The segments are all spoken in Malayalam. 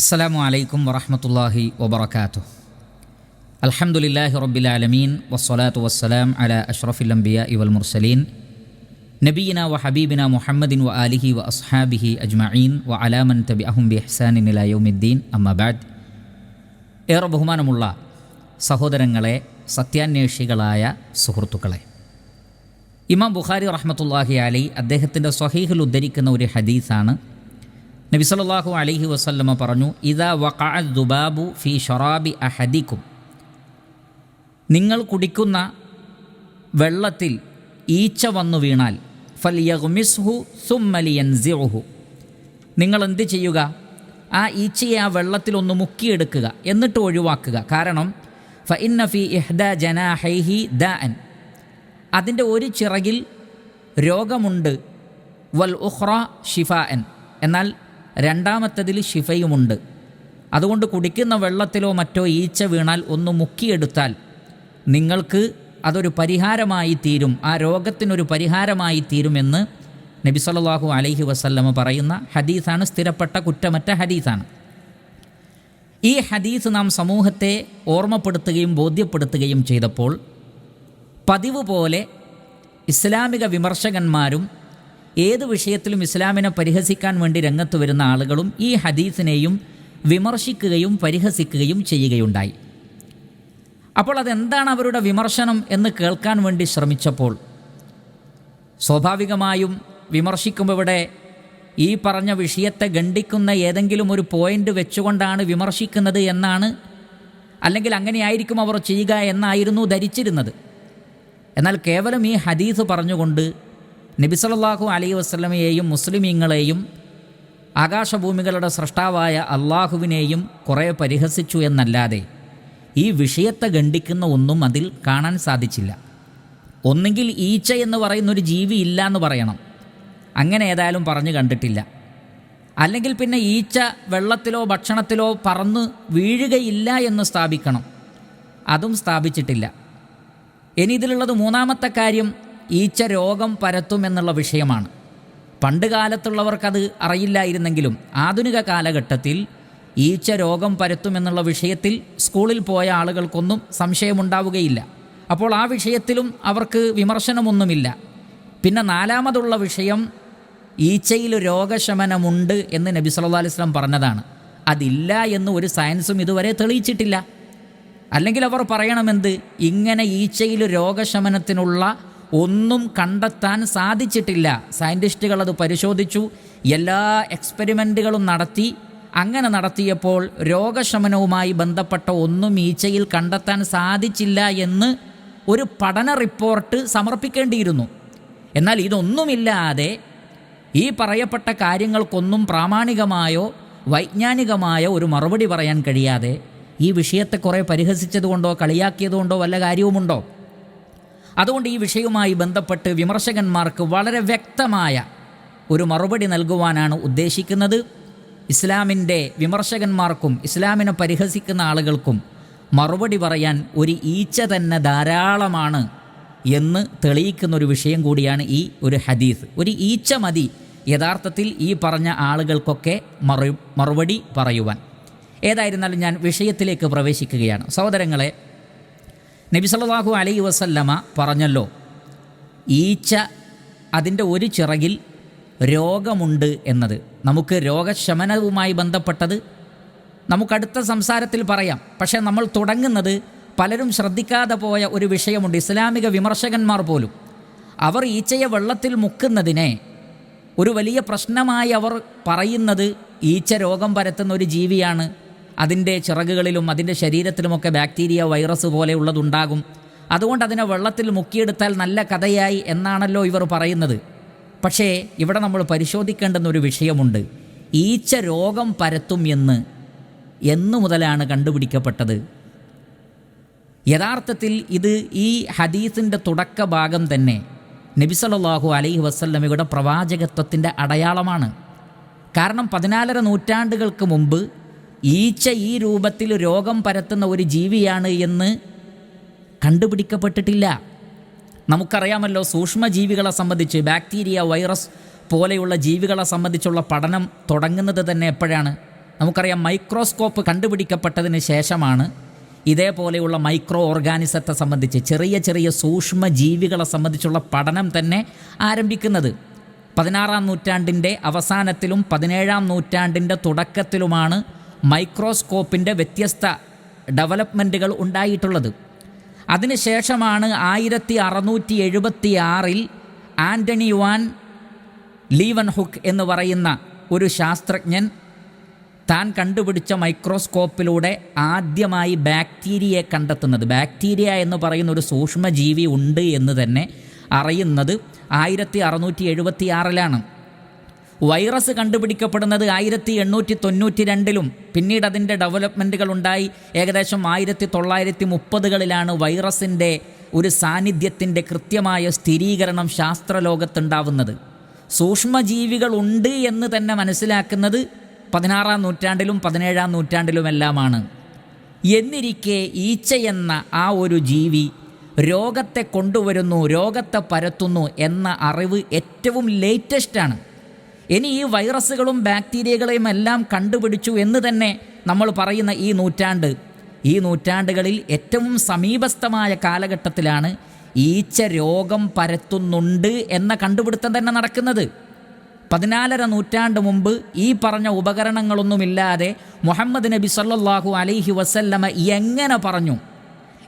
അസ്സലാമു അലൈക്കും വറഹ്മത്തുള്ളാഹി വബറകാതുഹു. അൽഹംദുലില്ലാഹി റബ്ബിൽ ആലമീൻ വസ്സലാത്തു വസ്സലാം അലാ അഷ്റഫിൽ അംബിയാഇ വൽ മുർസലീൻ നബിയിനാ വ ഹബീബിനാ മുഹമ്മദിൻ വ ആലിഹി വ അസ്ഹാബിഹി അജ്മഈൻ വ അലാ മൻ തബിഅഹും ബിഇഹ്സാനിൻ ഇലാ യൗമിദ്ദീൻ. അമ്മാ ബഅദ്. ഏറെ ബഹുമാനമുള്ള സഹോദരങ്ങളെ, സത്യാന്വേഷികളായ സുഹൃത്തുക്കളെ, ഇമാം ബുഖാരി റഹ്മത്തുള്ളാഹി അലൈഹി അദ്ദേഹത്തിൻ്റെ സ്വഹീഹിൽ ഉദ്ധരിക്കുന്ന ഒരു ഹദീസാണ്. നബി സല്ലല്ലാഹു അലൈഹി വസല്ലമ പറഞ്ഞു, ഇദാ വഖഅ ദുബാബു ഫീ ശറാബി അഹദിക്കും, നിങ്ങൾ കുടിക്കുന്ന വെള്ളത്തിൽ ഈച്ച വന്നു വീണാൽ ഫൽയഗ്മിസ്ഹു സുമ്മ ലിയൻസിഉഹു, നിങ്ങൾ എന്ത് ചെയ്യുക? ആ ഈച്ചയെ ആ വെള്ളത്തിലൊന്ന് മുക്കിയെടുക്കുക, എന്നിട്ട് ഒഴിവാക്കുക. കാരണം ഫഇന്ന ഫീ ഇഹ്ദാ ജനാഹൈഹി ദാഅൻ, അതിൻ്റെ ഒരു ചിറകിൽ രോഗമുണ്ട്, വൽ ഉഖ്റ ഷിഫാഅൻ, എന്നാൽ രണ്ടാമത്തതിൽ ഷിഫയുമുണ്ട്. അതുകൊണ്ട് കുടിക്കുന്ന വെള്ളത്തിലോ മറ്റോ ഈച്ച വീണാൽ ഒന്ന് മുക്കിയെടുത്താൽ നിങ്ങൾക്ക് അതൊരു പരിഹാരമായി തീരും, ആ രോഗത്തിനൊരു പരിഹാരമായി തീരുമെന്ന് നബി സല്ലല്ലാഹു അലൈഹി വസല്ലമ പറയുന്ന ഹദീസാണ്. സ്ഥിരപ്പെട്ട കുറ്റമറ്റ ഹദീസാണ്. ഈ ഹദീസ് നാം സമൂഹത്തെ ഓർമ്മപ്പെടുത്തുകയും ബോധ്യപ്പെടുത്തുകയും ചെയ്തപ്പോൾ പതിവ് പോലെ ഇസ്ലാമിക വിമർശകന്മാരും ഏത് വിഷയത്തിലും ഇസ്ലാമിനെ പരിഹസിക്കാൻ വേണ്ടി രംഗത്ത് വരുന്ന ആളുകളും ഈ ഹദീസിനെയും വിമർശിക്കുകയും പരിഹസിക്കുകയും ചെയ്യുകയുണ്ടായി. അപ്പോൾ അതെന്താണ് അവരുടെ വിമർശനം എന്ന് കേൾക്കാൻ വേണ്ടി ശ്രമിച്ചപ്പോൾ സ്വാഭാവികമായും വിമർശിക്കുമ്പോൾ ഇവിടെ ഈ പറഞ്ഞ വിഷയത്തെ ഖണ്ഡിക്കുന്ന ഏതെങ്കിലും ഒരു പോയിൻ്റ് വെച്ചുകൊണ്ടാണ് വിമർശിക്കുന്നത് എന്നാണ്, അല്ലെങ്കിൽ അങ്ങനെയായിരിക്കും അവർ ചെയ്യുക എന്നായിരുന്നു ധരിച്ചിരുന്നത്. എന്നാൽ കേവലം ഈ ഹദീസ് പറഞ്ഞുകൊണ്ട് നബി സല്ലല്ലാഹു അലൈഹി വസല്ലമയെയും മുസ്ലിമീങ്ങളെയും ആകാശഭൂമികളുടെ സൃഷ്ടാവായ അള്ളാഹുവിനെയും കുറേ പരിഹസിച്ചു എന്നല്ലാതെ ഈ വിഷയത്തെ ഖണ്ഡിക്കുന്ന ഒന്നും അതിൽ കാണാൻ സാധിച്ചില്ല. ഒന്നുകിൽ ഈച്ച എന്ന് പറയുന്നൊരു ജീവി ഇല്ല എന്ന് പറയണം, അങ്ങനെ ഏതായാലും പറഞ്ഞു കണ്ടിട്ടില്ല. അല്ലെങ്കിൽ പിന്നെ ഈച്ച വെള്ളത്തിലോ ഭക്ഷണത്തിലോ പറന്ന് വീഴുകയില്ല എന്ന് സ്ഥാപിക്കണം, അതും സ്ഥാപിച്ചിട്ടില്ല. ഇനി ഇതിലുള്ളത് മൂന്നാമത്തെ കാര്യം, ഈച്ച രോഗം പരത്തുമെന്നുള്ള വിഷയമാണ്. പണ്ട് കാലത്തുള്ളവർക്കത് അറിയില്ലായിരുന്നെങ്കിലും ആധുനിക കാലഘട്ടത്തിൽ ഈച്ച രോഗം പരത്തുമെന്നുള്ള വിഷയത്തിൽ സ്കൂളിൽ പോയ ആളുകൾക്കൊന്നും സംശയമുണ്ടാവുകയില്ല. അപ്പോൾ ആ വിഷയത്തിലും അവർക്ക് വിമർശനമൊന്നുമില്ല. പിന്നെ നാലാമതുള്ള വിഷയം, ഈച്ചയിൽ രോഗശമനമുണ്ട് എന്ന് നബി സല്ലല്ലാഹു അലൈഹി വസല്ലം പറഞ്ഞതാണ്. അതില്ല എന്ന് ഒരു സയൻസും ഇതുവരെ തെളിയിച്ചിട്ടില്ല. അല്ലെങ്കിൽ അവർ പറയണമെന്ത്, ഇങ്ങനെ ഈച്ചയിൽ രോഗശമനത്തിനുള്ള ഒന്നും കണ്ടെത്താൻ സാധിച്ചിട്ടില്ല, സയൻറ്റിസ്റ്റുകൾ അത് പരിശോധിച്ചു, എല്ലാ എക്സ്പെരിമെൻറ്റുകളും നടത്തി, അങ്ങനെ നടത്തിയപ്പോൾ രോഗശമനവുമായി ബന്ധപ്പെട്ട ഒന്നും ഈച്ചയിൽ കണ്ടെത്താൻ സാധിച്ചില്ല എന്ന് ഒരു പഠന റിപ്പോർട്ട് സമർപ്പിക്കേണ്ടിയിരുന്നു. എന്നാൽ ഇതൊന്നുമില്ലാതെ ഈ പറയപ്പെട്ട കാര്യങ്ങൾക്കൊന്നും പ്രാമാണികമായോ വൈജ്ഞാനികമായോ ഒരു മറുപടി പറയാൻ കഴിയാതെ ഈ വിഷയത്തെ കുറേ പരിഹസിച്ചതുകൊണ്ടോ കളിയാക്കിയതുകൊണ്ടോ വല്ല കാര്യവുമുണ്ടോ? അതുകൊണ്ട് ഈ വിഷയവുമായി ബന്ധപ്പെട്ട് വിമർശകന്മാർക്ക് വളരെ വ്യക്തമായ ഒരു മറുപടി നൽകുവാനാണ് ഉദ്ദേശിക്കുന്നത്. ഇസ്ലാമിൻ്റെ വിമർശകന്മാർക്കും ഇസ്ലാമിനെ പരിഹസിക്കുന്ന ആളുകൾക്കും മറുപടി പറയാൻ ഒരു ഈച്ച തന്നെ ധാരാളമാണ് എന്ന് തെളിയിക്കുന്നൊരു വിഷയം കൂടിയാണ് ഈ ഒരു ഹദീസ്. ഒരു ഈച്ച മതി യഥാർത്ഥത്തിൽ ഈ പറഞ്ഞ ആളുകൾക്കൊക്കെ മറുപടി പറയുവാൻ. ഏതായിരുന്നാലും ഞാൻ വിഷയത്തിലേക്ക് പ്രവേശിക്കുകയാണ്. സഹോദരങ്ങളെ, നബി സല്ലല്ലാഹു അലൈഹി വസല്ലമ പറഞ്ഞല്ലോ, ഈച്ച അതിൻ്റെ ഒരു ചിറകിൽ രോഗമുണ്ട് എന്നത്. നമുക്ക് രോഗശമനവുമായി ബന്ധപ്പെട്ടത് നമുക്കടുത്ത സംസാരത്തിൽ പറയാം. പക്ഷേ നമ്മൾ തുടങ്ങുന്നത് പലരും ശ്രദ്ധിക്കാതെ പോയ ഒരു വിഷയമുണ്ട്. ഇസ്ലാമിക വിമർശകന്മാർ പോലും അവർ ഈച്ചയെ വെള്ളത്തിൽ മുക്കുന്നതിനെ ഒരു വലിയ പ്രശ്നമായി അവർ പറയുന്നത്, ഈച്ച രോഗം പരത്തുന്ന ഒരു ജീവിയാണ്, അതിൻ്റെ ചിറകുകളിലും അതിൻ്റെ ശരീരത്തിലുമൊക്കെ ബാക്ടീരിയ, വൈറസ് പോലെയുള്ളതുണ്ടാകും, അതുകൊണ്ട് അതിനെ വെള്ളത്തിൽ മുക്കിയെടുത്താൽ നല്ല കഥയായി എന്നാണല്ലോ ഇവർ പറയുന്നത്. പക്ഷേ ഇവിടെ നമ്മൾ പരിശോധിക്കേണ്ടുന്ന ഒരു വിഷയമുണ്ട്. ഈച്ച രോഗം പരത്തും എന്നു മുതലാണ് കണ്ടുപിടിക്കപ്പെട്ടത്? യഥാർത്ഥത്തിൽ ഇത് ഈ ഹദീസിൻ്റെ തുടക്ക ഭാഗം തന്നെ നബി സല്ലല്ലാഹു അലൈഹി വസല്ലമയുടെ പ്രവാചകത്വത്തിൻ്റെ അടയാളമാണ്. കാരണം 14 നൂറ്റാണ്ടുകൾക്ക് മുമ്പ് ഈച്ച ഈ രൂപത്തിൽ രോഗം പരത്തുന്ന ഒരു ജീവിയാണ് എന്ന് കണ്ടുപിടിക്കപ്പെട്ടിട്ടില്ല. നമുക്കറിയാമല്ലോ, സൂക്ഷ്മജീവികളെ സംബന്ധിച്ച് ബാക്ടീരിയ, വൈറസ് പോലെയുള്ള ജീവികളെ സംബന്ധിച്ചുള്ള പഠനം തുടങ്ങുന്നത് തന്നെ എപ്പോഴാണ്? നമുക്കറിയാം മൈക്രോസ്കോപ്പ് കണ്ടുപിടിക്കപ്പെട്ടതിന് ശേഷമാണ് ഇതേപോലെയുള്ള മൈക്രോ ഓർഗാനിസത്തെ സംബന്ധിച്ച് ചെറിയ ചെറിയ സൂക്ഷ്മ ജീവികളെ സംബന്ധിച്ചുള്ള പഠനം തന്നെ ആരംഭിക്കുന്നത്. 16-ാം നൂറ്റാണ്ടിൻ്റെ അവസാനത്തിലും 17-ാം നൂറ്റാണ്ടിൻ്റെ തുടക്കത്തിലുമാണ് മൈക്രോസ്കോപ്പിൻ്റെ വ്യത്യസ്ത ഡെവലപ്മെൻറ്റുകൾ ഉണ്ടായിട്ടുള്ളത്. അതിനുശേഷമാണ് 1676 ആൻ്റണി വാൻ ലീവൻഹുക്ക് എന്ന് പറയുന്ന ഒരു ശാസ്ത്രജ്ഞൻ താൻ കണ്ടുപിടിച്ച മൈക്രോസ്കോപ്പിലൂടെ ആദ്യമായി ബാക്ടീരിയയെ കണ്ടെത്തുന്നത്. ബാക്ടീരിയ എന്ന് പറയുന്ന ഒരു സൂക്ഷ്മജീവി ഉണ്ട് എന്ന് തന്നെ അറിയുന്നത് 1676 വൈറസ് കണ്ടുപിടിക്കപ്പെടുന്നത് 1892 പിന്നീട് അതിൻ്റെ ഡെവലപ്മെൻറ്റുകൾ ഉണ്ടായി. ഏകദേശം 1930 വൈറസിൻ്റെ ഒരു സാന്നിധ്യത്തിൻ്റെ കൃത്യമായ സ്ഥിരീകരണം ശാസ്ത്രലോകത്തുണ്ടാവുന്നത്. സൂക്ഷ്മജീവികൾ ഉണ്ട് എന്ന് തന്നെ മനസ്സിലാക്കുന്നത് 16-ാം നൂറ്റാണ്ടിലും 17-ാം നൂറ്റാണ്ടിലുമെല്ലാമാണ്. എന്നിരിക്കെ ഈച്ചയെന്ന ആ ഒരു ജീവി രോഗത്തെ കൊണ്ടുവരുന്നു, രോഗത്തെ പരത്തുന്നു എന്ന അറിവ് ഏറ്റവും ലേറ്റസ്റ്റാണ്. ഇനി ഈ വൈറസുകളും ബാക്ടീരിയകളെയും എല്ലാം കണ്ടുപിടിച്ചു എന്ന് തന്നെ നമ്മൾ പറയുന്ന ഈ നൂറ്റാണ്ടുകളിൽ ഏറ്റവും സമീപസ്ഥമായ കാലഘട്ടത്തിലാണ് ഈച്ച രോഗം പരത്തുന്നുണ്ട് എന്ന കണ്ടുപിടുത്തം തന്നെ നടക്കുന്നത്. 14-ാം നൂറ്റാണ്ട് മുമ്പ് ഈ പറഞ്ഞ ഉപകരണങ്ങളൊന്നുമില്ലാതെ മുഹമ്മദ് നബി സല്ലല്ലാഹു അലൈഹി വസല്ലമ എങ്ങനെ പറഞ്ഞു?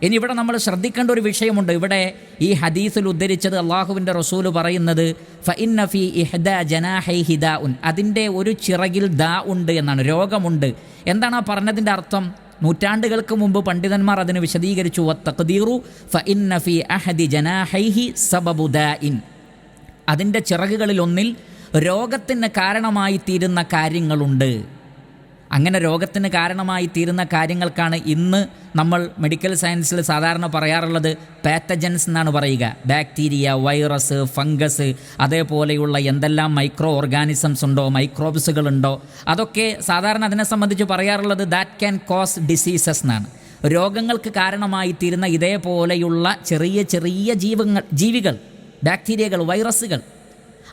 ഇനി ഇവിടെ നമ്മൾ ശ്രദ്ധിക്കേണ്ട ഒരു വിഷയമുണ്ട്. ഇവിടെ ഈ ഹദീസിൽ ഉദ്ധരിച്ചത് അള്ളാഹുവിൻ്റെ റസൂല് പറയുന്നത് ഫഇന്ന ഫീ ഇഹ്ദാ ജനാഹൈഹി ദാഉൻ, അതിൻ്റെ ഒരു ചിറകിൽ ദാ ഉണ്ട് എന്നാണ്, രോഗമുണ്ട്. എന്താണ് ആ പറഞ്ഞതിൻ്റെ അർത്ഥം? നൂറ്റാണ്ടുകൾക്ക് മുമ്പ് പണ്ഡിതന്മാർ അതിന് വിശദീകരിച്ചു. വത്തഖ്ദീറു ഫഇന്ന ഫീ അഹദി ജനാഹൈഹി സബബു ദാഇൻ, അതിൻ്റെ ചിറകുകളിൽ ഒന്നിൽ രോഗത്തിന് കാരണമായി തീരുന്ന കാര്യങ്ങളുണ്ട്. അങ്ങനെ രോഗത്തിന് കാരണമായി തീരുന്ന കാര്യങ്ങൾക്കാണ് ഇന്ന് നമ്മൾ മെഡിക്കൽ സയൻസിൽ സാധാരണ പറയാറുള്ളത് പാത്തജൻസ് എന്നാണ് പറയുക. ബാക്ടീരിയ, വൈറസ്, ഫംഗസ്, അതേപോലെയുള്ള എന്തെല്ലാം മൈക്രോ ഓർഗാനിസംസ് ഉണ്ടോ, മൈക്രോബ്സുകളുണ്ടോ, അതൊക്കെ സാധാരണ അതിനെ സംബന്ധിച്ച് പറയാറുള്ളത് ദാറ്റ് ക്യാൻ കോസ് ഡിസീസസ് എന്നാണ്. രോഗങ്ങൾക്ക് കാരണമായി തീരുന്ന ഇതേപോലെയുള്ള ചെറിയ ചെറിയ ജീവികൾ, ബാക്ടീരിയകൾ, വൈറസുകൾ,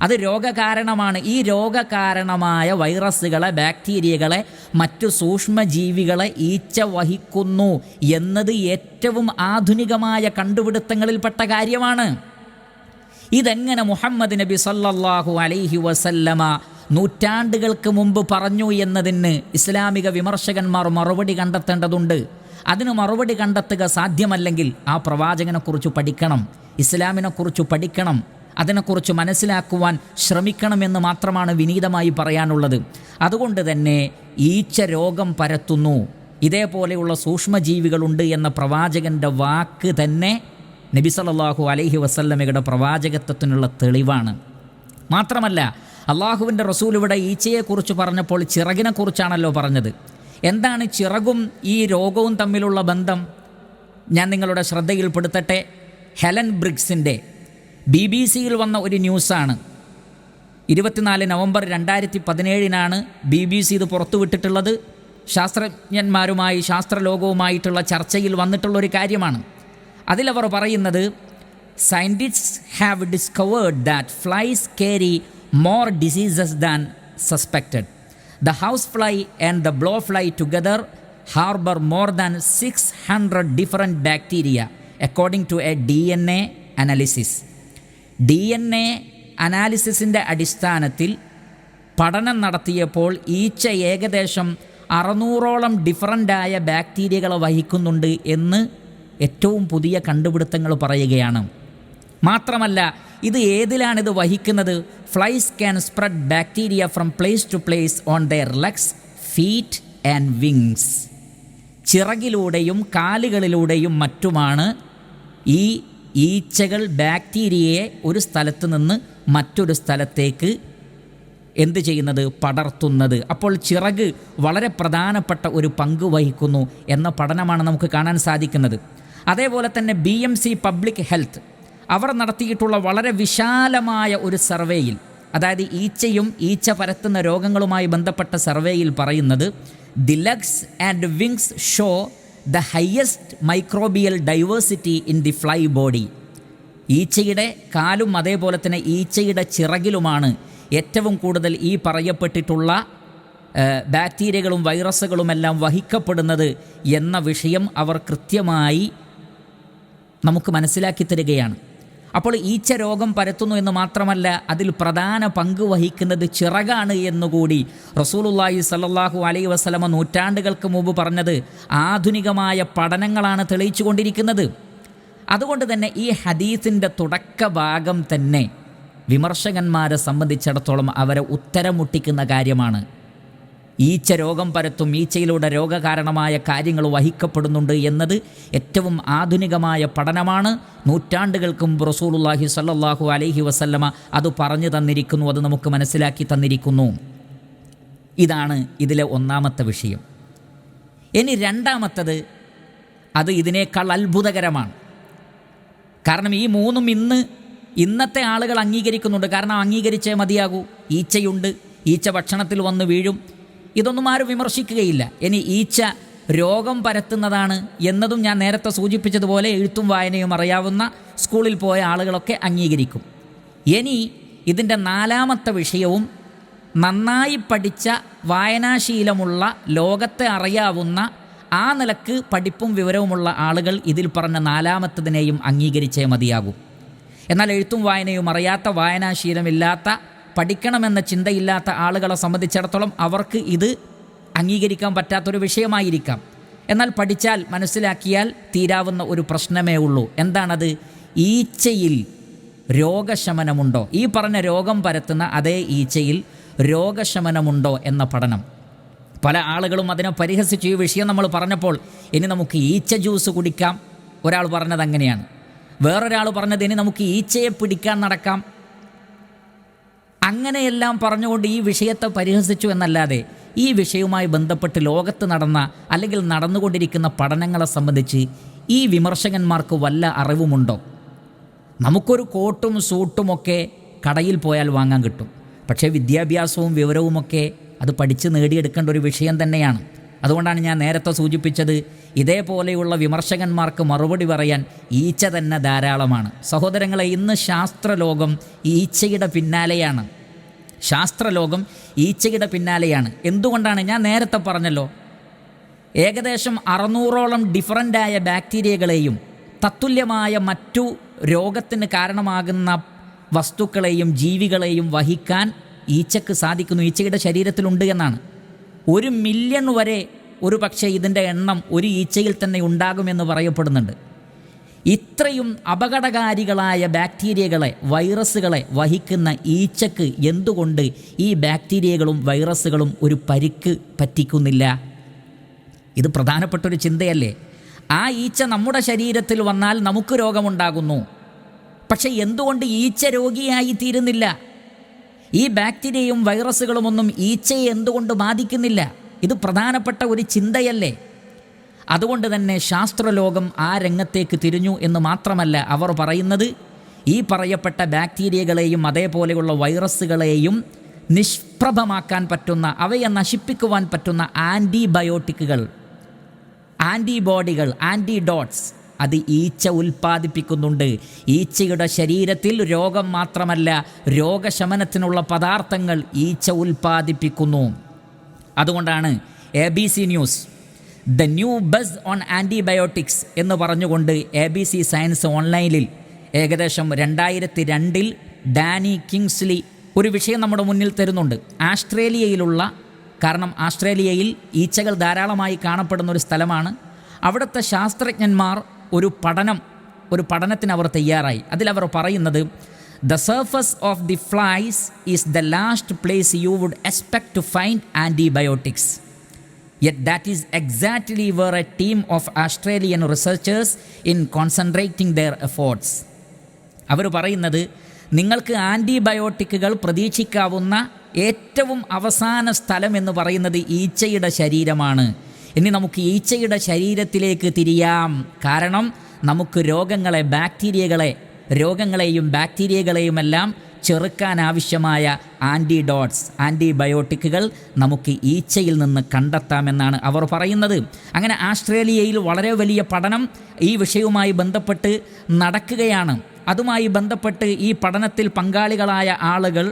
അത് രോഗകാരണമാണ്. ഈ രോഗകാരണമായ വൈറസുകളെ, ബാക്ടീരിയകളെ, മറ്റു സൂക്ഷ്മജീവികളെ ഈച്ച വഹിക്കുന്നു എന്നത് ഏറ്റവും ആധുനികമായ കണ്ടുപിടുത്തങ്ങളിൽപ്പെട്ട കാര്യമാണ്. ഇതെങ്ങനെ മുഹമ്മദ് നബി സല്ലല്ലാഹു അലൈഹി വസല്ലമ നൂറ്റാണ്ടുകൾക്ക് മുമ്പ് പറഞ്ഞു എന്നതിന് ഇസ്ലാമിക വിമർശകന്മാർ മറുപടി കണ്ടെത്തേണ്ടതുണ്ട്. അതിന് മറുപടി കണ്ടെത്തുക സാധ്യമല്ലെങ്കിൽ ആ പ്രവാചകനെക്കുറിച്ച് പഠിക്കണം, ഇസ്ലാമിനെക്കുറിച്ച് പഠിക്കണം, അതിനെക്കുറിച്ച് മനസ്സിലാക്കുവാൻ ശ്രമിക്കണമെന്ന് മാത്രമാണ് വിനീതമായി പറയാനുള്ളത്. അതുകൊണ്ട് തന്നെ ഈച്ച രോഗം പരത്തുന്നു, ഇതേപോലെയുള്ള സൂക്ഷ്മജീവികളുണ്ട് എന്ന പ്രവാചകൻ്റെ വാക്ക് തന്നെ നബി സല്ലല്ലാഹു അലൈഹി വസല്ലമയുടെ പ്രവാചകത്വത്തിനുള്ള തെളിവാണ്. മാത്രമല്ല അള്ളാഹുവിൻ്റെ റസൂൽ ഇവിടെ ഈച്ചയെക്കുറിച്ച് പറഞ്ഞപ്പോൾ ചിറകിനെക്കുറിച്ചാണല്ലോ പറഞ്ഞത്. എന്താണ് ചിറകും ഈ രോഗവും തമ്മിലുള്ള ബന്ധം? ഞാൻ നിങ്ങളുടെ ശ്രദ്ധയിൽപ്പെടുത്തട്ടെ. ഹെലൻ ബ്രിഗ്സിൻ്റെ BBC-യിൽ വന്ന ഒരു ന്യൂസാണ്. 24 നവംബർ 2017 BBC ഇത് പുറത്തുവിട്ടിട്ടുള്ളത്. ശാസ്ത്രജ്ഞന്മാരുമായി, ശാസ്ത്രലോകവുമായിട്ടുള്ള ചർച്ചയിൽ വന്നിട്ടുള്ളൊരു കാര്യമാണ്. അതിലവർ പറയുന്നത് scientists have discovered that flies carry more diseases than suspected. The house fly and the blow fly together harbour more than 600 different bacteria according to a DNA analysis. DNA അനാലിസിസിൻ്റെ അടിസ്ഥാനത്തിൽ പഠനം നടത്തിയപ്പോൾ ഈച്ച ഏകദേശം 600ഓളം ഡിഫറൻ്റായ ബാക്ടീരിയകളെ വഹിക്കുന്നുണ്ട് എന്ന് ഏറ്റവും പുതിയ കണ്ടുപിടുത്തങ്ങൾ പറയുകയാണ്. മാത്രമല്ല ഇത് ഏതിലാണിത് വഹിക്കുന്നത്? Flies can spread bacteria from place to place on their legs, feet and wings. ചിറകിലൂടെയും കാലുകളിലൂടെയും മറ്റുമാണ് ഈ ഈച്ചകൾ ബാക്ടീരിയയെ ഒരു സ്ഥലത്ത് നിന്ന് മറ്റൊരു സ്ഥലത്തേക്ക് എന്ത് ചെയ്യുന്നത്? പടർത്തുന്നത്. അപ്പോൾ ചിറക് വളരെ പ്രധാനപ്പെട്ട ഒരു പങ്ക് വഹിക്കുന്നു എന്ന പഠനമാണ് നമുക്ക് കാണാൻ സാധിക്കുന്നത്. അതേപോലെ തന്നെ BMC പബ്ലിക് ഹെൽത്ത് അവർ നടത്തിയിട്ടുള്ള വളരെ വിശാലമായ ഒരു സർവേയിൽ, അതായത് ഈച്ചയും ഈച്ച പരത്തുന്ന രോഗങ്ങളുമായി ബന്ധപ്പെട്ട സർവേയിൽ പറയുന്നത് the legs and wings show the highest microbial diversity in the fly body. ഈച്ചയുടെ കാലും അതേപോലെ തന്നെ ഈച്ചയുടെ ചിറകിലുമാണ് ഏറ്റവും കൂടുതൽ ഈ പറയപ്പെട്ടിട്ടുള്ള ബാക്ടീരിയകളും വൈറസുകളുമെല്ലാം വഹിക്കപ്പെടുന്നത് എന്ന വിഷയം അവർ കൃത്യമായി നമുക്ക് മനസ്സിലാക്കി തരികയാണ്. അപ്പോൾ ഈച്ച രോഗം പരത്തുന്നു എന്ന് മാത്രമല്ല, അതിൽ പ്രധാന പങ്ക് വഹിക്കുന്നത് ചിറകാണ് എന്നുകൂടി റസൂലുള്ളാഹി സ്വല്ലല്ലാഹു അലൈഹി വസല്ലമ നൂറ്റാണ്ടുകൾക്ക് മുമ്പ് പറഞ്ഞത് ആധുനികമായ പഠനങ്ങളാണ് തെളിയിച്ചു കൊണ്ടിരിക്കുന്നത്. അതുകൊണ്ട് തന്നെ ഈ ഹദീസിൻ്റെ തുടക്ക ഭാഗം തന്നെ വിമർശകന്മാരെ സംബന്ധിച്ചിടത്തോളം അവരെ ഉത്തരം മുട്ടിക്കുന്ന കാര്യമാണ്. ഈച്ച രോഗം പരത്തും, ഈച്ചയിലൂടെ രോഗകാരണമായ കാര്യങ്ങൾ വഹിക്കപ്പെടുന്നുണ്ട് എന്നത് ഏറ്റവും ആധുനികമായ പഠനമാണ്. നൂറ്റാണ്ടുകൾക്ക് മുമ്പ് റസൂലുള്ളാഹി സ്വല്ലല്ലാഹു അലൈഹി വസല്ലമ അത് പറഞ്ഞു തന്നിരിക്കുന്നു, അത് നമുക്ക് മനസ്സിലാക്കി തന്നിരിക്കുന്നു. ഇതാണ് ഇതിലെ ഒന്നാമത്തെ വിഷയം. ഇനി രണ്ടാമത്തത്, അത് ഇതിനേക്കാൾ അത്ഭുതകരമാണ്. കാരണം ഈ മൂന്നും ഇന്നത്തെ ആളുകൾ അംഗീകരിക്കുന്നുണ്ട്. കാരണം അംഗീകരിച്ചേ മതിയാകൂ. ഈച്ചയുണ്ട്, ഈച്ച ഭക്ഷണത്തിൽ വന്ന് വീഴും, ഇതൊന്നും ആരും വിമർശിക്കുകയില്ല. ഇനി ഈച്ച രോഗം പരത്തുന്നതാണ് എന്നതും ഞാൻ നേരത്തെ സൂചിപ്പിച്ചതുപോലെ എഴുത്തും വായനയും അറിയാവുന്ന സ്കൂളിൽ പോയ ആളുകളൊക്കെ അംഗീകരിക്കും. ഇനി ഇതിൻ്റെ നാലാമത്തെ വിഷയവും നന്നായി പഠിച്ച വായനാശീലമുള്ള, ലോകത്തെ അറിയാവുന്ന, ആ നിലക്ക് പഠിപ്പും വിവരവുമുള്ള ആളുകൾ ഇതിൽ പറഞ്ഞ നാലാമത്തതിനെയും അംഗീകരിച്ചേ മതിയാകും. എന്നാൽ എഴുത്തും വായനയും അറിയാത്ത, വായനാശീലമില്ലാത്ത, പഠിക്കണമെന്ന ചിന്തയില്ലാത്ത ആളുകളെ സംബന്ധിച്ചിടത്തോളം അവർക്ക് ഇത് അംഗീകരിക്കാൻ പറ്റാത്തൊരു വിഷയമായിരിക്കാം. എന്നാൽ പഠിച്ചാൽ, മനസ്സിലാക്കിയാൽ തീരാവുന്ന ഒരു പ്രശ്നമേ ഉള്ളൂ. എന്താണത്? ഈച്ചയിൽ രോഗശമനമുണ്ടോ? ഈ പറഞ്ഞ രോഗം പരത്തുന്ന അതേ ഈച്ചയിൽ രോഗശമനമുണ്ടോ എന്ന പഠനം. പല ആളുകളും അതിനെ പരിഹസിച്ചു. ഈ വിഷയം നമ്മൾ പറഞ്ഞപ്പോൾ ഇനി നമുക്ക് ഈച്ച ജ്യൂസ് കുടിക്കാം, ഒരാൾ പറഞ്ഞത് അങ്ങനെയാണ്. വേറൊരാൾ പറഞ്ഞത് ഇനി നമുക്ക് ഈച്ചയെ പിടിക്കാൻ നടക്കാം. അങ്ങനെയെല്ലാം പറഞ്ഞുകൊണ്ട് ഈ വിഷയത്തെ പരിഹസിച്ചു എന്നല്ലാതെ ഈ വിഷയവുമായി ബന്ധപ്പെട്ട് ലോകത്ത് നടന്ന അല്ലെങ്കിൽ നടന്നുകൊണ്ടിരിക്കുന്ന പഠനങ്ങളെ സംബന്ധിച്ച് ഈ വിമർശകന്മാർക്ക് വല്ല അറിവുമുണ്ടോ? നമുക്കൊരു കോട്ടും സൂട്ടുമൊക്കെ കടയിൽ പോയാൽ വാങ്ങാൻ കിട്ടും. പക്ഷേ വിദ്യാഭ്യാസവും വിവരവുമൊക്കെ അത് പഠിച്ച് നേടിയെടുക്കേണ്ട ഒരു വിഷയം തന്നെയാണ്. അതുകൊണ്ടാണ് ഞാൻ നേരത്തെ സൂചിപ്പിച്ചത്, ഇതേപോലെയുള്ള വിമർശകന്മാർക്ക് മറുപടി പറയാൻ ഈച്ച തന്നെ ധാരാളമാണ്. സഹോദരങ്ങളെ, ഇന്ന് ശാസ്ത്രലോകം ഈച്ചയുടെ പിന്നാലെയാണ്. ശാസ്ത്രലോകം ഈച്ചയുടെ പിന്നാലെയാണ്. എന്തുകൊണ്ടാണ്? ഞാൻ നേരത്തെ പറഞ്ഞല്ലോ, ഏകദേശം 600ഓളം ഡിഫറൻ്റായ ബാക്ടീരിയകളെയും തത്തുല്യമായ മറ്റു രോഗത്തിന് കാരണമാകുന്ന വസ്തുക്കളെയും ജീവികളെയും വഹിക്കാൻ ഈച്ചക്ക് സാധിക്കുന്നു. ഈച്ചയുടെ ശരീരത്തിലുണ്ട് എന്നാണ്. 1 മില്യൺ വരെ ഒരു പക്ഷേ ഇതിൻ്റെ എണ്ണം ഒരു ഈച്ചയിൽ തന്നെ ഉണ്ടാകുമെന്ന് പറയപ്പെടുന്നുണ്ട്. ഇത്രയും അപകടകാരികളായ ബാക്ടീരിയകളെ, വൈറസുകളെ വഹിക്കുന്ന ഈച്ചക്ക് എന്തുകൊണ്ട് ഈ ബാക്ടീരിയകളും വൈറസുകളും ഒരു പരിക്ക് പറ്റിക്കുന്നില്ല? ഇത് പ്രധാനപ്പെട്ടൊരു ചിന്തയല്ലേ? ആ ഈച്ച നമ്മുടെ ശരീരത്തിൽ വന്നാൽ നമുക്ക് രോഗമുണ്ടാകുന്നു. പക്ഷെ എന്തുകൊണ്ട് ഈച്ച രോഗിയായി തീരുന്നില്ല? ഈ ബാക്ടീരിയയും വൈറസുകളുമൊന്നും ഈച്ചയെ എന്തുകൊണ്ട് ബാധിക്കുന്നില്ല? ഇത് പ്രധാനപ്പെട്ട ഒരു ചിന്തയല്ലേ? അതുകൊണ്ട് തന്നെ ശാസ്ത്രലോകം ആ രംഗത്തേക്ക് തിരിഞ്ഞു എന്ന് മാത്രമല്ല, അവർ പറയുന്നത് ഈ പറയപ്പെട്ട ബാക്ടീരിയകളെയും അതേപോലെയുള്ള വൈറസുകളെയും നിഷ്പ്രഭമാക്കാൻ പറ്റുന്ന, അവയെ നശിപ്പിക്കുവാൻ പറ്റുന്ന ആൻറ്റിബയോട്ടിക്കുകൾ, ആൻറ്റിബോഡികൾ, ആൻറ്റിഡോട്ട്സ് അത് ഈച്ച ഉൽപ്പാദിപ്പിക്കുന്നുണ്ട്. ഈച്ചയുടെ ശരീരത്തിൽ രോഗം മാത്രമല്ല, രോഗശമനത്തിനുള്ള പദാർത്ഥങ്ങൾ ഈച്ച ഉൽപ്പാദിപ്പിക്കുന്നു. അതുകൊണ്ടാണ് ABC news the new bus on antibiotics എന്ന് പറഞ്ഞുകൊണ്ട് ABC സയൻസ് ഓൺലൈനിൽ ഏകദേശം 2002 ഡാനി കിങ്സ്ലി ഒരു വിഷയം നമ്മുടെ മുന്നിൽ തരുന്നുണ്ട്. ആസ്ട്രേലിയയിലുള്ള, കാരണം ആസ്ട്രേലിയയിൽ ഈച്ചകൾ ധാരാളമായി കാണപ്പെടുന്ന ഒരു സ്ഥലമാണ്. അവിടുത്തെ ശാസ്ത്രജ്ഞന്മാർ ഒരു പഠനത്തിന് അവർ തയ്യാറായി. അതിലവർ പറയുന്നത്, the surface of the flies is the last place you would expect to find antibiotics. Yet that is exactly where a team of Australian researchers in concentrating their efforts. അവർ പറയുന്നത്, നിങ്ങൾക്ക് ആൻറ്റിബയോട്ടിക്കുകൾ പ്രതീക്ഷിക്കാവുന്ന ഏറ്റവും അവസാന സ്ഥലം എന്ന് പറയുന്നത് ഈച്ചയുടെ ശരീരമാണ്. ഇനി നമുക്ക് ഈച്ചയുടെ ശരീരത്തിലേക്ക് തിരിയാം. കാരണം നമുക്ക് രോഗങ്ങളെയും ബാക്ടീരിയകളെയുമെല്ലാം ചെറുക്കാൻ ആവശ്യമായ ആൻറ്റിഡോട്ട്സ്, ആൻറ്റിബയോട്ടിക്കുകൾ നമുക്ക് ഈച്ചയിൽ നിന്ന് കണ്ടെത്താമെന്നാണ് അവർ പറയുന്നത്. അങ്ങനെ ആസ്ട്രേലിയയിൽ വളരെ വലിയ പഠനം ഈ വിഷയവുമായി ബന്ധപ്പെട്ട് നടക്കുകയാണ്. അതുമായി ബന്ധപ്പെട്ട് ഈ പഠനത്തിൽ പങ്കാളികളായ ആളുകൾ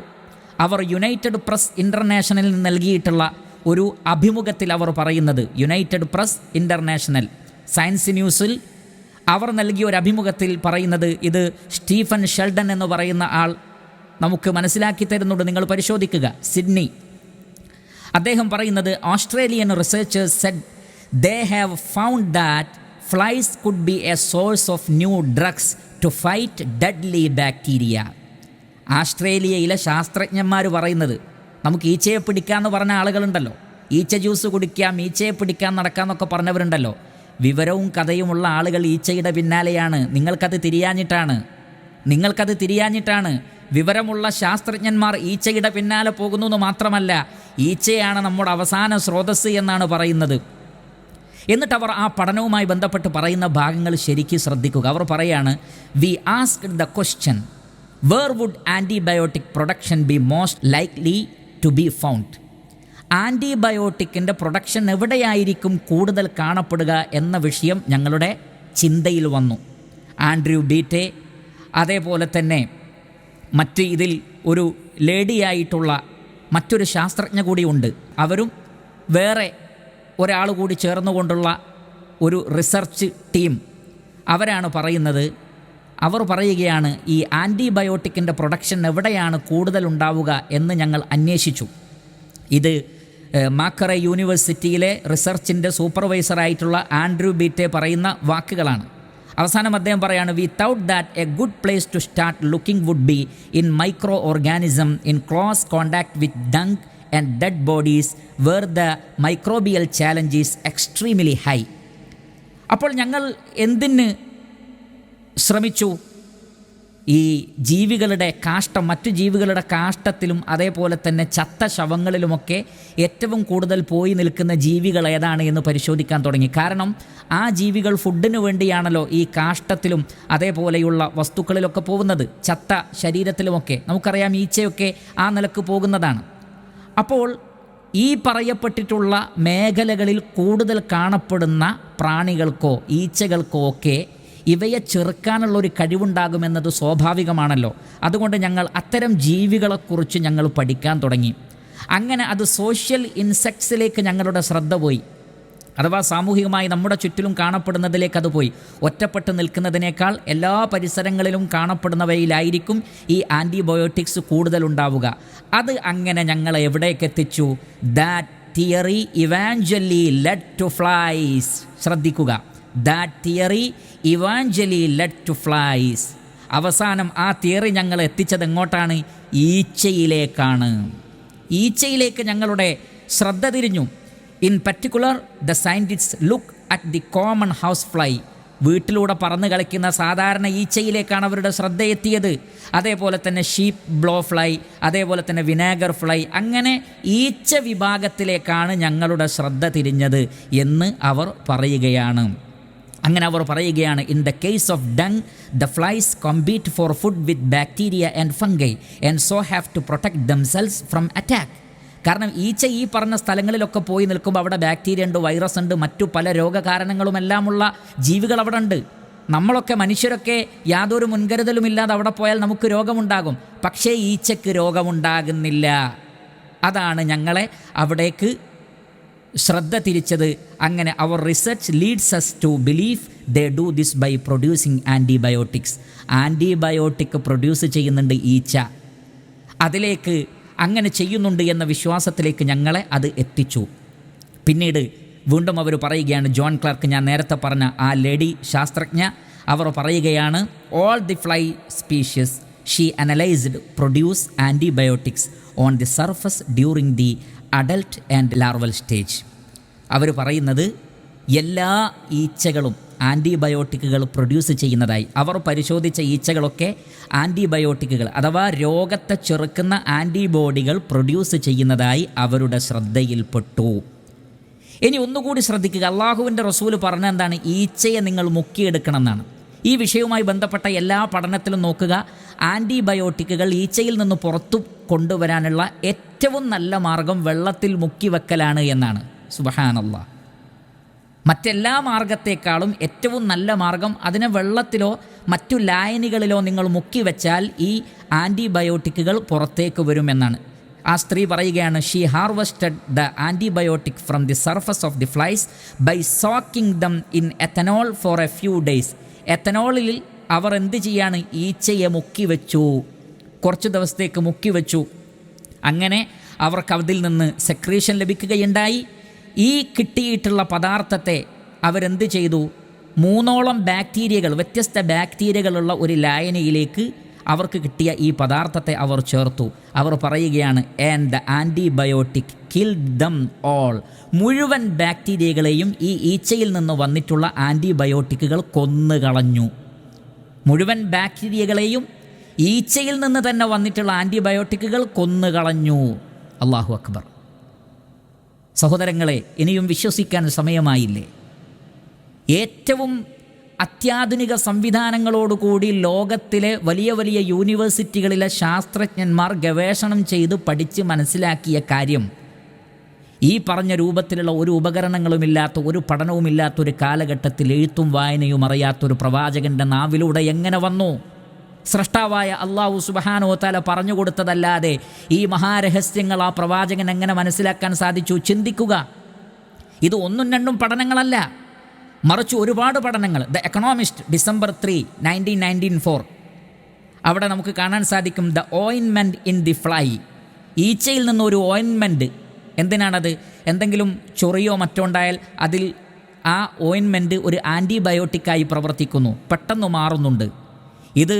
അവർ യുണൈറ്റഡ് പ്രസ് ഇൻ്റർനാഷണലിൽ നൽകിയിട്ടുള്ള ഒരു അഭിമുഖത്തിൽ അവർ പറയുന്നത്, യുണൈറ്റഡ് പ്രസ് ഇൻ്റർനാഷണൽ സയൻസ് ന്യൂസിൽ അവർ നൽകിയ ഒരു അഭിമുഖത്തിൽ പറയുന്നത്, ഇത് സ്റ്റീഫൻ ഷെൽഡൻ എന്ന് പറയുന്ന ആൾ നമുക്ക് മനസ്സിലാക്കി തരുന്നുണ്ട്. നിങ്ങൾ പരിശോധിക്കുക. സിഡ്നി. അദ്ദേഹം പറയുന്നത്, Australian researchers said they have found that flies could be a source of new drugs to fight deadly bacteria. ആസ്ട്രേലിയയിലെ ശാസ്ത്രജ്ഞന്മാർ പറയുന്നത്, നമുക്ക് ഈച്ചയെ പിടിക്കാമെന്ന് പറഞ്ഞ ആളുകളുണ്ടല്ലോ, ഈച്ച ജ്യൂസ് കുടിക്കാം, ഈച്ചയെ പിടിക്കാൻ നടക്കാമെന്നൊക്കെ പറഞ്ഞവരുണ്ടല്ലോ. വിവരവും കഥയുമുള്ള ആളുകൾ ഈച്ചയുടെ പിന്നാലെയാണ്. നിങ്ങൾക്കത് തിരിയാഞ്ഞിട്ടാണ്. വിവരമുള്ള ശാസ്ത്രജ്ഞന്മാർ ഈച്ചയുടെ പിന്നാലെ പോകുന്നു എന്ന് മാത്രമല്ല, ഈച്ചയാണ് നമ്മുടെ അവസാന സ്രോതസ്സ് എന്നാണ് പറയുന്നത്. എന്നിട്ട് അവർ ആ പഠനവുമായി ബന്ധപ്പെട്ട് പറയുന്ന ഭാഗങ്ങൾ ശരിക്കും ശ്രദ്ധിക്കുക. അവർ പറയാണ്, we asked the question where would antibiotic production be most likely to be found. ആൻറ്റിബയോട്ടിക്കിൻ്റെ പ്രൊഡക്ഷൻ എവിടെയായിരിക്കും കൂടുതൽ കാണപ്പെടുക എന്ന വിഷയം ഞങ്ങളുടെ ചിന്തയിൽ വന്നു. ആൻഡ്രൂ ബീറ്റെ, അതേപോലെ തന്നെ മറ്റ് ഇതിൽ ഒരു ലേഡിയായിട്ടുള്ള മറ്റൊരു ശാസ്ത്രജ്ഞ കൂടിയുണ്ട്. അവരും വേറെ ഒരാൾ കൂടി ചേർന്നുകൊണ്ടുള്ള ഒരു റിസർച്ച് ടീം. അവരാണ് പറയുന്നത്, അവർ പറയുകയാണ്, ഈ ആൻറ്റിബയോട്ടിക്കിൻ്റെ പ്രൊഡക്ഷൻ എവിടെയാണ് കൂടുതലുണ്ടാവുക എന്ന് ഞങ്ങൾ അന്വേഷിച്ചു. ഇത് മാക്കറെ യൂണിവേഴ്സിറ്റിയിലെ റിസർച്ചിൻ്റെ സൂപ്പർവൈസറായിട്ടുള്ള ആൻഡ്രൂ ബീറ്റെ പറയുന്ന വാക്കുകളാണ്. അവസാനം അദ്ദേഹം പറയാണ്, we thought that a good place to start looking would be in micro organism in close contact with dung and dead bodies where the microbial challenge is extremely high. അപ്പോൾ ഞങ്ങൾ എന്തിന് ശ്രമിച്ചു? ഈ ജീവികളുടെ കാഷ്ടം, മറ്റു ജീവികളുടെ കാഷ്ടത്തിലും അതേപോലെ തന്നെ ചത്ത ശവങ്ങളിലുമൊക്കെ ഏറ്റവും കൂടുതൽ പോയി നിൽക്കുന്ന ജീവികൾ ഏതാണ് എന്ന് പരിശോധിക്കാൻ തുടങ്ങി. കാരണം ആ ജീവികൾ ഫുഡിന് വേണ്ടിയാണല്ലോ ഈ കാഷ്ടത്തിലും അതേപോലെയുള്ള വസ്തുക്കളിലൊക്കെ പോകുന്നത്, ചത്ത ശരീരത്തിലുമൊക്കെ. നമുക്കറിയാം, ഈച്ചയൊക്കെ ആ നിലക്ക് പോകുന്നതാണ്. അപ്പോൾ ഈ പറയപ്പെട്ടിട്ടുള്ള മേഖലകളിൽ കൂടുതൽ കാണപ്പെടുന്ന പ്രാണികൾക്കോ ഈച്ചകൾക്കോ ഒക്കെ ഇവയെ ചെറുക്കാനുള്ളൊരു കഴിവുണ്ടാകുമെന്നത് സ്വാഭാവികമാണല്ലോ. അതുകൊണ്ട് ഞങ്ങൾ അത്തരം ജീവികളെക്കുറിച്ച് ഞങ്ങൾ പഠിക്കാൻ തുടങ്ങി. അങ്ങനെ അത് സോഷ്യൽ ഇൻസെക്ട്സിലേക്ക് ഞങ്ങളുടെ ശ്രദ്ധ പോയി. അഥവാ സാമൂഹികമായി നമ്മുടെ ചുറ്റിലും കാണപ്പെടുന്നതിലേക്ക് അത് പോയി. ഒറ്റപ്പെട്ട് നിൽക്കുന്നതിനേക്കാൾ എല്ലാ പരിസരങ്ങളിലും കാണപ്പെടുന്നവയിലായിരിക്കും ഈ ആൻറ്റിബയോട്ടിക്സ് കൂടുതലുണ്ടാവുക. അത് അങ്ങനെ ഞങ്ങളെ എവിടേക്ക് എത്തിച്ചു? That theory eventually led to flies. ശ്രദ്ധിക്കുക, that theory eventually led to flies. അവസാനം ആ തിയറി ഞങ്ങൾ എത്തിച്ചത് എങ്ങോട്ടാണ്? ഈച്ചയിലേക്കാണ്. ഈച്ചയിലേക്ക് ഞങ്ങളുടെ ശ്രദ്ധ തിരിഞ്ഞു. In particular the scientist look at the common house fly. വീട്ടിലൂടെ പറന്ന് കളിക്കുന്ന സാധാരണ ഈച്ചയിലേക്കാണ് അവരുടെ ശ്രദ്ധ എത്തിയത്. അതേപോലെ തന്നെ ഷീപ്പ് ബ്ലോ ഫ്ലൈ, അതേപോലെ തന്നെ വിനാഗർ ഫ്ലൈ, അങ്ങനെ ഈച്ച വിഭാഗത്തിലേക്കാണ് ഞങ്ങളുടെ ശ്രദ്ധ തിരിഞ്ഞത് എന്ന് അവർ പറയുകയാണ്. In the case of dung the flies compete for food with bacteria and fungi and so have to protect themselves from attack. കാരണം ഈച്ച ഈ പറഞ്ഞ സ്ഥലങ്ങളിലൊക്കെ പോയി നിൽക്കുമ്പോൾ അവിടെ ബാക്ടീരിയ ഉണ്ട്, വൈറസ് ഉണ്ട്, മറ്റു പല രോഗകാരണങ്ങളുമെല്ലാമുള്ള ജീവികൾ അവിടെ ഉണ്ട്. നമ്മളൊക്കെ മനുഷ്യരൊക്കെ യാതൊരു മുൻകരുതലുമില്ലാതെ അവിടെ പോയാൽ നമുക്ക് രോഗമുണ്ടാകും. പക്ഷേ ഈച്ചയ്ക്ക് രോഗമുണ്ടാകുന്നില്ല. അതാണ് ഞങ്ങളെ അവിടേക്ക് ശ്രദ്ധ തിരിച്ചത്. അങ്ങനെ അവർ research leads us to believe they do this by producing antibiotics. Antibiotic produce ചെയ്യുന്നുണ്ട് ഈച്ച, അതിലേക്ക് അങ്ങനെ ചെയ്യുന്നുണ്ട് എന്ന വിശ്വാസത്തിലേക്ക് ഞങ്ങളെ അത് എത്തിച്ചു. പിന്നീട് വീണ്ടും അവർ പറയുകയാണ്, ജോൺ ക്ലാർക്ക്, ഞാൻ നേരത്തെ പറഞ്ഞ ആ ലേഡി ശാസ്ത്രജ്ഞ, അവർ പറയുകയാണ്, all the fly species she analysed produce antibiotics on the surface during the adult and larval stage. അവർ പറയുന്നത് എല്ലാ ഈച്ചകളും ആൻറ്റിബയോട്ടിക്കുകൾ പ്രൊഡ്യൂസ് ചെയ്യുന്നതായി, അവർ പരിശോധിച്ച ഈച്ചകളൊക്കെ ആൻറ്റിബയോട്ടിക്കുകൾ അഥവാ രോഗത്തെ ചെറുക്കുന്ന ആൻറ്റിബോഡികൾ പ്രൊഡ്യൂസ് ചെയ്യുന്നതായി അവരുടെ ശ്രദ്ധയിൽപ്പെട്ടു. ഇനി ഒന്നുകൂടി ശ്രദ്ധിക്കുക, അള്ളാഹുവിൻ്റെ റസൂല് പറഞ്ഞ എന്താണ്? ഈച്ചയെ നിങ്ങൾ മുക്കിയെടുക്കണം എന്നാണ്. ഈ വിഷയവുമായി ബന്ധപ്പെട്ട എല്ലാ പഠനത്തിലും നോക്കുക, ആൻറ്റിബയോട്ടിക്കുകൾ ഈച്ചയിൽ നിന്ന് പുറത്തു കൊണ്ടുവരാനുള്ള ഏറ്റവും നല്ല മാർഗം വെള്ളത്തിൽ മുക്കി വെക്കലാണ് എന്നാണ്. സുബ്ഹാനല്ലാഹ്. മറ്റെല്ലാ മാർഗത്തെക്കാളും ഏറ്റവും നല്ല മാർഗം അതിനെ വെള്ളത്തിലോ മറ്റു ലായനികളിലോ നിങ്ങൾ മുക്കി വെച്ചാൽ ഈ ആൻറ്റിബയോട്ടിക്കുകൾ പുറത്തേക്ക് വരുമെന്നാണ്. ആ സ്ത്രീ പറയുകയാണ്, she harvested the antibiotic from the surface of the flies by soaking them in ethanol for a few days. എത്തനോളിൽ അവർ എന്ത് ചെയ്യാണ്? ഈച്ചയെ മുക്കി വെച്ചു, കുറച്ച് ദിവസത്തേക്ക് മുക്കി വെച്ചു. അങ്ങനെ അവർക്ക് അതിൽ നിന്ന് സെക്രീഷൻ ലഭിക്കുകയുണ്ടായി. ഈ കിട്ടിയിട്ടുള്ള പദാർത്ഥത്തെ അവരെന്ത് ചെയ്തു? 3ഓളം ബാക്ടീരിയകൾ, വ്യത്യസ്ത ബാക്ടീരിയകളുള്ള ഒരു ലായനിയിലേക്ക് അവർക്ക് കിട്ടിയ ഈ പദാർത്ഥത്തെ അവർ ചേർത്തു. അവർ പറയുകയാണ്, and the antibiotic killed them all. മുഴുവൻ ബാക്ടീരിയകളെയും ഈ ഈച്ചയിൽ നിന്ന് വന്നിട്ടുള്ള ആൻറ്റിബയോട്ടിക്കുകൾ കൊന്നുകളഞ്ഞു. മുഴുവൻ ബാക്ടീരിയകളെയും ഈച്ചയിൽ നിന്ന് തന്നെ വന്നിട്ടുള്ള ആൻറ്റിബയോട്ടിക്കുകൾ കൊന്നുകളഞ്ഞു. അല്ലാഹു അക്ബർ. സഹോദരങ്ങളെ, ഇനിയും വിശ്വസിക്കാൻ സമയമായില്ലേ? ഏറ്റവും അത്യാധുനിക സംവിധാനങ്ങളോടുകൂടി ലോകത്തിലെ വലിയ വലിയ യൂണിവേഴ്സിറ്റികളിലെ ശാസ്ത്രജ്ഞന്മാർ ഗവേഷണം ചെയ്ത് പഠിച്ച് മനസ്സിലാക്കിയ കാര്യം, ഈ പറഞ്ഞ രൂപത്തിലുള്ള ഒരു ഉപകരണങ്ങളുമില്ലാത്ത, ഒരു പഠനവുമില്ലാത്ത ഒരു കാലഘട്ടത്തിൽ എഴുത്തും വായനയും അറിയാത്തൊരു പ്രവാചകൻ്റെ നാവിലൂടെ എങ്ങനെ വന്നു? സ്രഷ്ടാവായ അല്ലാഹു സുബ്ഹാനഹു വ തആല പറഞ്ഞു കൊടുത്തതല്ലാതെ ഈ മഹാരഹസ്യങ്ങൾ ആ പ്രവാചകൻ എങ്ങനെ മനസ്സിലാക്കാൻ സാധിച്ചു? ചിന്തിക്കുക. ഇത് 1ഉം 2ഉം പഠനങ്ങളല്ല, മറിച്ച് ഒരുപാട് പഠനങ്ങൾ. ദ എക്കണോമിസ്റ്റ് ഡിസംബർ 3, 1994, അവിടെ നമുക്ക് കാണാൻ സാധിക്കും, the ointment in the fly. ഈച്ചയിൽ നിന്നൊരു ഓയിൻമെൻറ്റ്. എന്തിനാണത്? എന്തെങ്കിലും ചൊറിയോ മറ്റോ ഉണ്ടായാൽ അതിൽ ആ ഓയിൻമെൻറ്റ് ഒരു ആൻറ്റിബയോട്ടിക്കായി പ്രവർത്തിക്കുന്നു, പെട്ടെന്ന് മാറുന്നുണ്ട്. ഇത്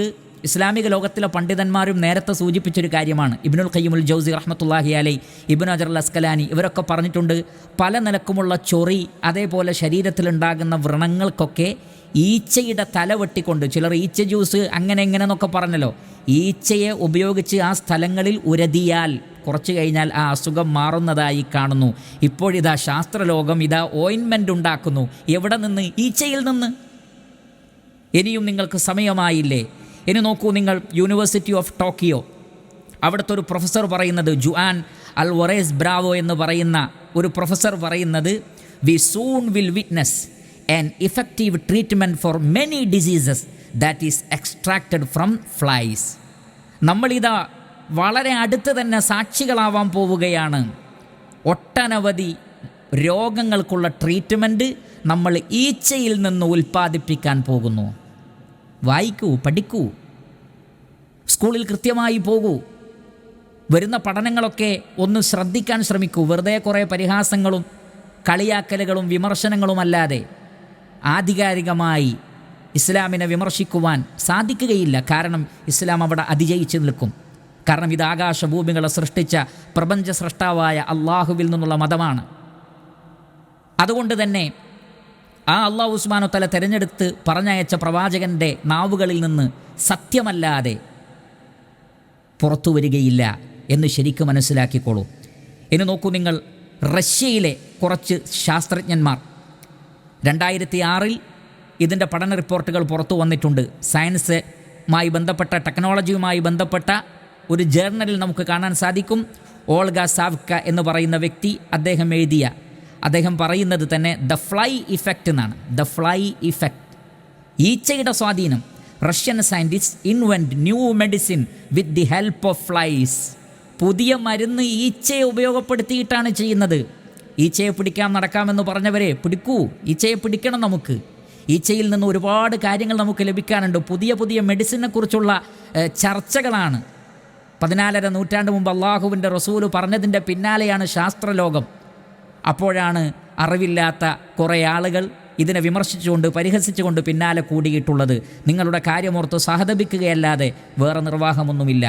ഇസ്ലാമിക ലോകത്തിലെ പണ്ഡിതന്മാരും നേരത്തെ സൂചിപ്പിച്ചൊരു കാര്യമാണ്. ഇബ്നുൽ ഖയ്യിമുൽ ജൗസി റഹ്മത്തുള്ളാഹി അലൈഹി, ഇബ്നു ഹജർ അൽ അസ്കലാനി, ഇവരൊക്കെ പറഞ്ഞിട്ടുണ്ട്, പല നിലക്കുമുള്ള ചൊറി, അതേപോലെ ശരീരത്തിലുണ്ടാകുന്ന വ്രണങ്ങൾക്കൊക്കെ ഈച്ചയുടെ തല വെട്ടിക്കൊണ്ട്, ചിലർ ഈച്ച ജ്യൂസ് അങ്ങനെ എങ്ങനെ എന്നൊക്കെ പറഞ്ഞല്ലോ, ഈച്ചയെ ഉപയോഗിച്ച് ആ സ്ഥലങ്ങളിൽ ഉരതിയാൽ കുറച്ച് കഴിഞ്ഞാൽ ആ അസുഖം മാറുന്നതായി കാണുന്നു. ഇപ്പോഴിതാ ശാസ്ത്രലോകം ഇതാ ഓയിൻമെൻ്റ് ഉണ്ടാക്കുന്നു. എവിടെ നിന്ന്? ഈച്ചയിൽ നിന്ന്. ഇനിയും നിങ്ങൾക്ക് സമയമായില്ലേ? ഇനി നോക്കൂ നിങ്ങൾ, യൂണിവേഴ്സിറ്റി ഓഫ് ടോക്കിയോ, അവിടുത്തെ ഒരു പ്രൊഫസർ പറയുന്നത്, ജുആൻ അൽവറേസ് ബ്രാവോ എന്ന് പറയുന്ന ഒരു പ്രൊഫസർ പറയുന്നത്, we soon will witness an effective treatment for many diseases that is extracted from flies. നമ്മളിതാ വളരെ അടുത്ത് തന്നെ സാക്ഷികളാവാൻ പോവുകയാണ്. ഒട്ടനവധി രോഗങ്ങൾക്കുള്ള ട്രീറ്റ്മെൻറ്റ് നമ്മൾ ഈച്ചയിൽ നിന്ന് ഉൽപ്പാദിപ്പിക്കാൻ പോകുന്നു. വായിക്കൂ, പഠിക്കൂ, സ്കൂളിൽ കൃത്യമായി പോകൂ, വരുന്ന പഠനങ്ങളൊക്കെ ഒന്ന് ശ്രദ്ധിക്കാൻ ശ്രമിക്കൂ. വെറുതെ കുറേ പരിഹാസങ്ങളും കളിയാക്കലുകളും വിമർശനങ്ങളുമല്ലാതെ ആധികാരികമായി ഇസ്ലാമിനെ വിമർശിക്കുവാൻ സാധിക്കുകയില്ല. കാരണം ഇസ്ലാം അവിടെ അതിജയിച്ച് നിൽക്കും. കാരണം ഇത് ആകാശഭൂമികളെ സൃഷ്ടിച്ച പ്രപഞ്ച സൃഷ്ടാവായ അള്ളാഹുവിൽ നിന്നുള്ള മതമാണ്. അതുകൊണ്ട് തന്നെ ആ അല്ലാഹു സുബ്ഹാനഹു വ തആല തിരഞ്ഞെടുത്ത് പറഞ്ഞയച്ച പ്രവാചകൻ്റെ നാവുകളിൽ നിന്ന് സത്യമല്ലാതെ പുറത്തു വരികയില്ല എന്ന് ശരിക്കും മനസ്സിലാക്കിക്കോളൂ. ഇനി നോക്കൂ നിങ്ങൾ, റഷ്യയിലെ കുറച്ച് ശാസ്ത്രജ്ഞന്മാർ 2006 ഇതിൻ്റെ പഠന റിപ്പോർട്ടുകൾ പുറത്തു വന്നിട്ടുണ്ട്. സയൻസുമായി ബന്ധപ്പെട്ട, ടെക്നോളജിയുമായി ബന്ധപ്പെട്ട ഒരു ജേർണലിൽ നമുക്ക് കാണാൻ സാധിക്കും. ഓൾഗ സാവ്ക എന്ന് പറയുന്ന വ്യക്തി അദ്ദേഹം പറയുന്നത് തന്നെ ദ ഫ്ലൈ ഇഫക്റ്റ് എന്നാണ്. ദ ഫ്ലൈ ഇഫക്റ്റ്, ഈച്ചയുടെ സ്വാധീനം. Russian scientist invent new medicine with the help of flies. പുതിയ മരുന്ന് ഈച്ചയെ ഉപയോഗപ്പെടുത്തിയിട്ടാണ് ചെയ്യുന്നത്. ഈച്ചയെ പിടിക്കാം നടക്കാമെന്ന് പറഞ്ഞവരെ, പിടിക്കൂ, ഈച്ചയെ പിടിക്കണം. നമുക്ക് ഈച്ചയിൽ നിന്ന് ഒരുപാട് കാര്യങ്ങൾ നമുക്ക് ലഭിക്കാനുണ്ട്. പുതിയ പുതിയ മെഡിസിനെ കുറിച്ചുള്ള ചർച്ചകളാണ്. 14ാം നൂറ്റാണ്ട് മുമ്പ് അള്ളാഹുവിൻ്റെ റസൂല് പറഞ്ഞതിൻ്റെ പിന്നാലെയാണ് ശാസ്ത്രലോകം. അപ്പോഴാണ് അറിവില്ലാത്ത കുറേ ആളുകൾ ഇതിനെ വിമർശിച്ചുകൊണ്ട്, പരിഹസിച്ചുകൊണ്ട് പിന്നാലെ കൂടിയിട്ടുള്ളത്. നിങ്ങളുടെ കാര്യമോർത്ത് സഹതപിക്കുകയല്ലാതെ വേറെ നിർവാഹമൊന്നുമില്ല.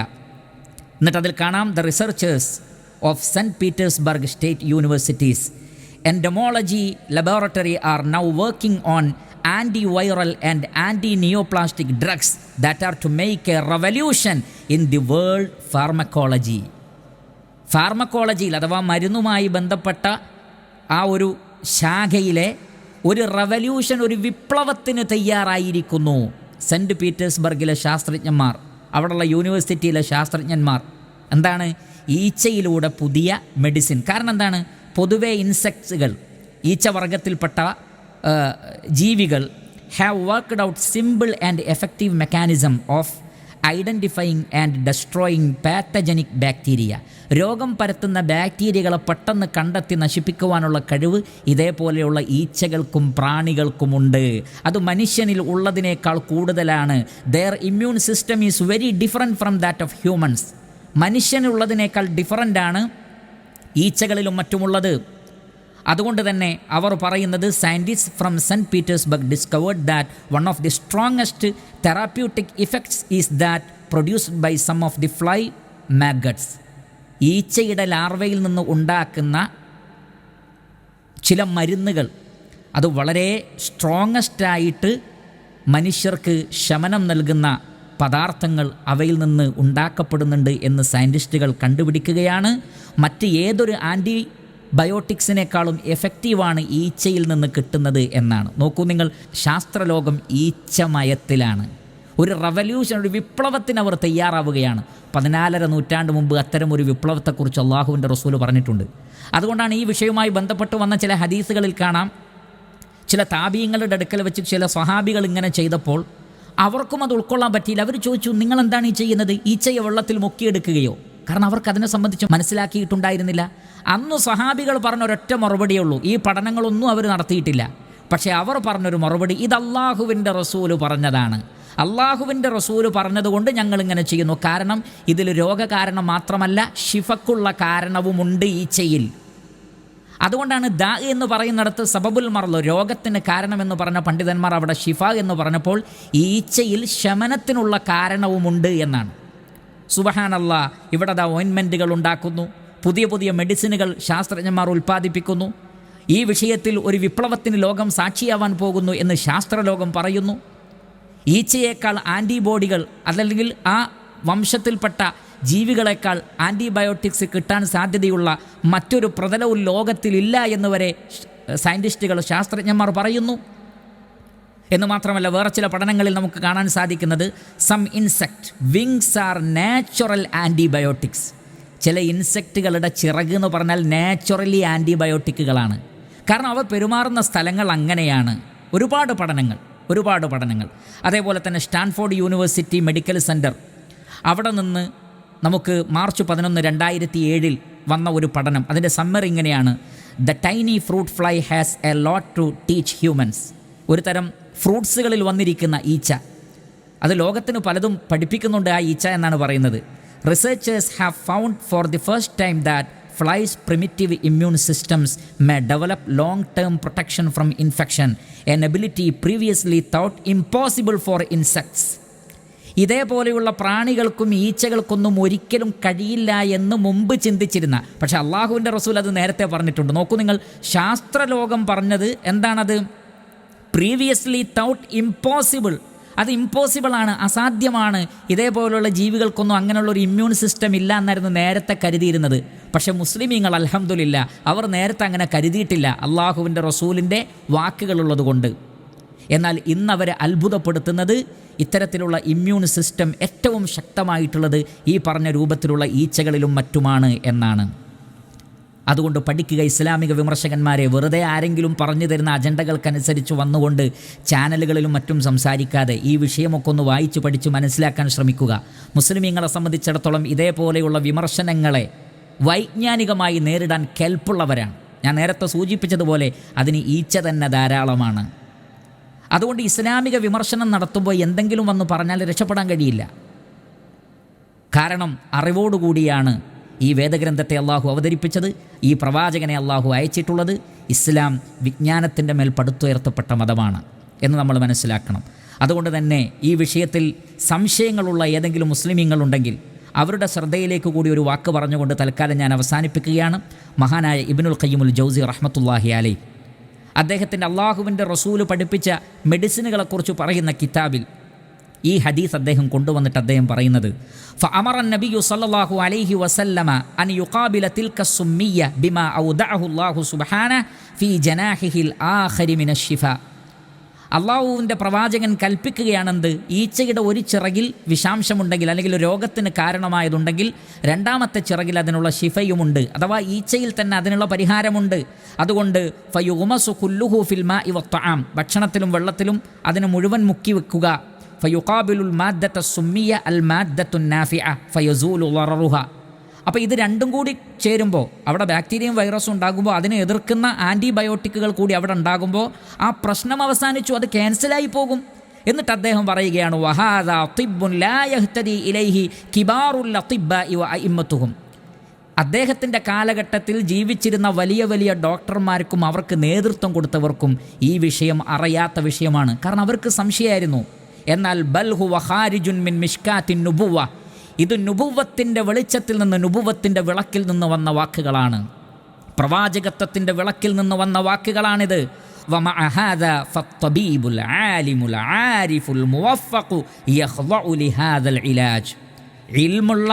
എന്നിട്ട് അതിൽ കാണാം, the researchers of Saint Petersburg State University's entomology laboratory are now working on antiviral and anti-neoplastic drugs that are to make a revolution in the world pharmacology. ഫാർമക്കോളജിയിൽ അഥവാ മരുന്നുമായി ബന്ധപ്പെട്ട ആ ഒരു ശാഖയിലെ ഒരു റവല്യൂഷൻ, ഒരു വിപ്ലവത്തിന് തയ്യാറായിരിക്കുന്നു സെൻറ്റ് പീറ്റേഴ്സ്ബർഗിലെ ശാസ്ത്രജ്ഞന്മാർ, അവിടെയുള്ള യൂണിവേഴ്സിറ്റിയിലെ ശാസ്ത്രജ്ഞന്മാർ. എന്താണ്? ഈച്ചയിലൂടെ പുതിയ മെഡിസിൻ. കാരണം എന്താണ്? പൊതുവെ ഇൻസെക്ട്സുകൾ, ഈച്ചവർഗത്തിൽപ്പെട്ട ജീവികൾ have worked out simple and effective mechanism of identifying and destroying pathogenic bacteria. രോഗം പരത്തുന്ന ബാക്ടീരിയകളെ പെട്ടെന്ന് കണ്ടെത്തി നശിപ്പിക്കുവാനുള്ള കഴിവ് ഇതേപോലെയുള്ള ഈച്ചകൾക്കും പ്രാണികൾക്കുമുണ്ട്. അത് മനുഷ്യനിൽ ഉള്ളതിനേക്കാൾ കൂടുതലാണ്. Their immune system is very different from that of humans. മനുഷ്യനുള്ളതിനേക്കാൾ ഡിഫറൻ്റാണ് ഈച്ചകളിലും മറ്റുമുള്ളത്. അതുകൊണ്ട് തന്നെ അവർ പറയുന്നത്, scientist from Saint Petersburg discovered that one of the strongest therapeutic effects is that produced by some of the fly maggots. ഈച്ചയുടെ ലാർവയിൽ നിന്ന് ഉണ്ടാക്കുന്ന ചില മരുന്നുകൾ അത് വളരെ സ്ട്രോങ്ങസ്റ്റായിട്ട് മനുഷ്യർക്ക് ശമനം നൽകുന്ന പദാർത്ഥങ്ങൾ അവയിൽ നിന്ന് ഉണ്ടാക്കപ്പെടുന്നുണ്ട് എന്ന് സയൻറ്റിസ്റ്റുകൾ കണ്ടുപിടിക്കുകയാണ്. മറ്റ് ഏതൊരു ആൻറ്റിബയോട്ടിക്സിനേക്കാളും എഫക്റ്റീവാണ് ഈച്ചയിൽ നിന്ന് കിട്ടുന്നത് എന്നാണ്. നോക്കൂ നിങ്ങൾ, ശാസ്ത്രലോകം ഈച്ചമയത്തിലാണ്. ഒരു റവല്യൂഷൻ, ഒരു വിപ്ലവത്തിന് അവർ തയ്യാറാവുകയാണ്. 14 നൂറ്റാണ്ട് മുമ്പ് അത്തരം ഒരു വിപ്ലവത്തെക്കുറിച്ച് അള്ളാഹുവിൻ്റെ റസൂൽ പറഞ്ഞിട്ടുണ്ട്. അതുകൊണ്ടാണ് ഈ വിഷയവുമായി ബന്ധപ്പെട്ട് വന്ന ചില ഹദീസുകളിൽ കാണാം, ചില താബീങ്ങളുടെ അടുക്കൽ വെച്ച് ചില സ്വഹാബികൾ ഇങ്ങനെ ചെയ്തപ്പോൾ അവർക്കും അത് ഉൾക്കൊള്ളാൻ പറ്റിയില്ല. അവർ ചോദിച്ചു, നിങ്ങളെന്താണ് ഈ ചെയ്യുന്നത്? ഈച്ചയെ വെള്ളത്തിൽ മുക്കിയെടുക്കുകയോ? കാരണം അവർക്ക് അതിനെ സംബന്ധിച്ച് മനസ്സിലാക്കിയിട്ടുണ്ടായിരുന്നില്ല. അന്ന് സ്വഹാബികൾ പറഞ്ഞ ഒരൊറ്റ മറുപടിയേ ഉള്ളൂ. ഈ പഠനങ്ങളൊന്നും അവർ നടത്തിയിട്ടില്ല. പക്ഷേ അവർ പറഞ്ഞൊരു മറുപടി, ഇത് അള്ളാഹുവിൻ്റെ റസൂല് പറഞ്ഞതാണ്. അള്ളാഹുവിൻ്റെ റസൂല് പറഞ്ഞതുകൊണ്ട് ഞങ്ങളിങ്ങനെ ചെയ്യുന്നു. കാരണം ഇതിൽ രോഗകാരണം മാത്രമല്ല, ശിഫക്കുള്ള കാരണവുമുണ്ട് ഈച്ചയിൽ. അതുകൊണ്ടാണ് ദാ എന്ന് പറയുന്നിടത്ത് സബബുൽ മർള്, രോഗത്തിന് കാരണമെന്ന് പറഞ്ഞ പണ്ഡിതന്മാർ അവിടെ ഷിഫ എന്ന് പറഞ്ഞപ്പോൾ ഈച്ചയിൽ ശമനത്തിനുള്ള കാരണവുമുണ്ട് എന്നാണ്. സുബ്ഹാനല്ലാ, ഇവിടെ ദാ ഓയിൻമെൻറ്റുകൾ ഉണ്ടാക്കുന്നു, പുതിയ പുതിയ മെഡിസിനുകൾ ശാസ്ത്രജ്ഞന്മാർ ഉൽപ്പാദിപ്പിക്കുന്നു. ഈ വിഷയത്തിൽ ഒരു വിപ്ലവത്തിന് ലോകം സാക്ഷിയാവാൻ പോകുന്നു എന്ന് ശാസ്ത്രലോകം പറയുന്നു. ഈച്ചയേക്കാൾ ആൻറ്റിബോഡികൾ അല്ലെങ്കിൽ ആ വംശത്തിൽപ്പെട്ട ജീവികളെക്കാൾ ആൻറ്റിബയോട്ടിക്സ് കിട്ടാൻ സാധ്യതയുള്ള മറ്റൊരു പ്രതലവും ലോകത്തിലില്ല എന്ന് വരെ സയൻറ്റിസ്റ്റുകൾ, ശാസ്ത്രജ്ഞന്മാർ പറയുന്നു. എന്ന് മാത്രമല്ല, വേറെ ചില പഠനങ്ങളിൽ നമുക്ക് കാണാൻ സാധിക്കുന്നത്, some insect wings are natural antibiotics. ചില ഇൻസെക്റ്റുകളുടെ ചിറക് എന്ന് പറഞ്ഞാൽ നാച്ചുറലി ആൻറ്റിബയോട്ടിക്കുകളാണ്. കാരണം അവർ പെരുമാറുന്ന സ്ഥലങ്ങൾ അങ്ങനെയാണ്. ഒരുപാട് പഠനങ്ങൾ. അതേപോലെ തന്നെ സ്റ്റാൻഫോർഡ് യൂണിവേഴ്സിറ്റി മെഡിക്കൽ സെൻറ്റർ, അവിടെ നിന്ന് നമുക്ക് മാർച്ച് 11, 2007 വന്ന ഒരു പഠനം, അതിൻ്റെ സമ്മറി ഇങ്ങനെയാണ്: the tiny fruit fly has a lot to teach humans. ഒരു തരം ഫ്രൂട്ട്സുകളിൽ വന്നിരിക്കുന്ന ഈച്ച, അത് ലോകത്തിന് പലതും പഠിപ്പിക്കുന്നുണ്ട് ആ ഈച്ച എന്നാണ് പറയുന്നത്. Researchers have found for the first time that flies' primitive immune systems may develop long-term protection from infection, an ability previously thought impossible for insects. ഇതേപോലെയുള്ള പ്രാണികൾക്കും ഈച്ചകൾക്കൊന്നും ഒരിക്കലും കഴിയില്ല എന്ന് മുമ്പ് ചിന്തിച്ചിരുന്ന, പക്ഷേ അള്ളാഹുവിൻ്റെ റസൂൽ അത് നേരത്തെ പറഞ്ഞിട്ടുണ്ട്. നോക്കൂ നിങ്ങൾ, ശാസ്ത്രലോകം പറഞ്ഞത് എന്താണത്? Previously thought impossible. അത് ഇമ്പോസിബിളാണ്, അസാധ്യമാണ്. ഇതേപോലുള്ള ജീവികൾക്കൊന്നും അങ്ങനെയുള്ളൊരു ഇമ്മ്യൂൺ സിസ്റ്റം ഇല്ല എന്നായിരുന്നു നേരത്തെ കരുതിയിരുന്നത്. പക്ഷേ മുസ്ലിമീങ്ങൾ അൽഹംദുലില്ലാ അവർ നേരത്തെ അങ്ങനെ കരുതിയിട്ടില്ല, അള്ളാഹുവിൻ്റെ റസൂലിൻ്റെ വാക്കുകളുള്ളത് കൊണ്ട്. എന്നാൽ ഇന്നവരെ അത്ഭുതപ്പെടുത്തുന്നത് ഇത്തരത്തിലുള്ള ഇമ്മ്യൂൺ സിസ്റ്റം ഏറ്റവും ശക്തമായിട്ടുള്ളത് ഈ പറഞ്ഞ രൂപത്തിലുള്ള ഈച്ചകളിലും മറ്റുമാണ് എന്നാണ്. അതുകൊണ്ട് പഠിക്കുക ഇസ്ലാമിക വിമർശകന്മാരെ. വെറുതെ ആരെങ്കിലും പറഞ്ഞു തരുന്ന അജണ്ടകൾക്കനുസരിച്ച് വന്നുകൊണ്ട് ചാനലുകളിലും മറ്റും സംസാരിക്കാതെ ഈ വിഷയമൊക്കെ ഒന്ന് വായിച്ച് പഠിച്ച് മനസ്സിലാക്കാൻ ശ്രമിക്കുക. മുസ്ലിമീങ്ങളെ സംബന്ധിച്ചിടത്തോളം ഇതേപോലെയുള്ള വിമർശനങ്ങളെ വൈജ്ഞാനികമായി നേരിടാൻ കെൽപ്പുള്ളവരാണ്. ഞാൻ നേരത്തെ സൂചിപ്പിച്ചതുപോലെ അതിന് ഈച്ച തന്നെ ധാരാളമാണ്. അതുകൊണ്ട് ഇസ്ലാമിക വിമർശനം നടത്തുമ്പോൾ എന്തെങ്കിലും വന്ന് പറഞ്ഞാൽ രക്ഷപ്പെടാൻ കഴിയില്ല. കാരണം അറിവോടുകൂടിയാണ് ഈ വേദഗ്രന്ഥത്തെ അള്ളാഹു അവതരിപ്പിച്ചത്, ഈ പ്രവാചകനെ അള്ളാഹു അയച്ചിട്ടുള്ളത്. ഇസ്ലാം വിജ്ഞാനത്തിൻ്റെ മേൽ പടുത്തുയർത്തപ്പെട്ട മതമാണ് എന്ന് നമ്മൾ മനസ്സിലാക്കണം. അതുകൊണ്ട് തന്നെ ഈ വിഷയത്തിൽ സംശയങ്ങളുള്ള ഏതെങ്കിലും മുസ്ലിമീങ്ങളുണ്ടെങ്കിൽ അവരുടെ ശ്രദ്ധയിലേക്ക് കൂടി ഒരു വാക്ക് പറഞ്ഞുകൊണ്ട് തൽക്കാലം ഞാൻ അവസാനിപ്പിക്കുകയാണ്. മഹാനായ ഇബ്നുൽ ഖയ്യിമുൽ ജൗസി റഹ്മത്തുള്ളാഹി അലൈഹി അദ്ദേഹത്തിൻ്റെ അള്ളാഹുവിൻ്റെ റസൂല് പഠിപ്പിച്ച മെഡിസിനുകളെക്കുറിച്ച് പറയുന്ന കിതാബിൽ ഈ ഹദീസ് അദ്ദേഹം കൊണ്ടുവന്നിട്ട് അദ്ദേഹം പറയുന്നത്, ഫഅമറ നബിയു സല്ലല്ലാഹു അലൈഹി വസല്ലമ അൻ യുഖാബില തിൽക സുമ്മിയ ബിമാ ഔദഅഹു അല്ലാഹു സുബ്ഹാനഹു ഫീ ജനാഹിഹിൽ ആഖരി മിനശ് ശിഫാ. അള്ളാഹുവിൻ്റെ പ്രവാചകൻ കൽപ്പിക്കുകയാണെന്ത്? ഈച്ചയുടെ ഒരു ചിറകിൽ വിഷാംശമുണ്ടെങ്കിൽ അല്ലെങ്കിൽ രോഗത്തിന് കാരണമായതുണ്ടെങ്കിൽ രണ്ടാമത്തെ ചിറകിൽ അതിനുള്ള ശിഫയുമുണ്ട്, അഥവാ ഈച്ചയിൽ തന്നെ അതിനുള്ള പരിഹാരമുണ്ട്. അതുകൊണ്ട് ഫയുഗ്മസു കുല്ലുഹു ഫിൽ മാഇ വത്തആം, ഭക്ഷണത്തിലും വെള്ളത്തിലും അതിനെ മുഴുവൻ മുക്കി വെക്കുക. ഫയുഖാബിലുൽ മാദ്ദത സുമ്മിയ അൽ മാദ്ദത്തുൻ നാഫിഅ ഫയസൂലു ളററുഹ. അപ്പോൾ ഇത് രണ്ടും കൂടി ചേരുമ്പോൾ, അവിടെ ബാക്ടീരിയയും വൈറസും ഉണ്ടാകുമ്പോൾ അതിനെ എതിർക്കുന്ന ആൻറ്റിബയോട്ടിക്കുകൾ കൂടി അവിടെ ഉണ്ടാകുമ്പോൾ ആ പ്രശ്നം അവസാനിച്ചു, അത് ക്യാൻസലായി പോകും. എന്നിട്ട് അദ്ദേഹം പറയുകയാണ്, വഹാദാ തിബ്ബുൻ ലാ യഹ്തദി ഇലൈഹി കിബാറുൽ അത്തിബ്ബാഇ വ അഇമ്മത്തുഹും. അദ്ദേഹത്തിൻ്റെ കാലഘട്ടത്തിൽ ജീവിച്ചിരുന്ന വലിയ വലിയ ഡോക്ടർമാർക്കും അവർക്ക് നേതൃത്വം കൊടുത്തവർക്കും ഈ വിഷയം അറിയാത്ത വിഷയമാണ്. കാരണം അവർക്ക് സംശയമായിരുന്നു. എന്നാൽ ബൽ ഹുവ ഖാരിജുൻ മിൻ മിഷ്കാത്തിൻ നുബുവ, ഇത് നുബുവത്തിൻ്റെ വെളിച്ചത്തിൽ നിന്ന്, നുബുവത്തിൻ്റെ വിളക്കിൽ നിന്ന് വന്ന വാക്കുകളാണ്, പ്രവാചകത്വത്തിൻ്റെ വിളക്കിൽ നിന്ന് വന്ന വാക്കുകളാണിത്. വമഅ ഹാദാ ഫത്തബീബുൽ ആലിമുൽ ആരിഫുൽ മുവഫഖു യഖ്ളഉ ലിഹാദൽ ഇലാജ്. ഇൽമുള്ള,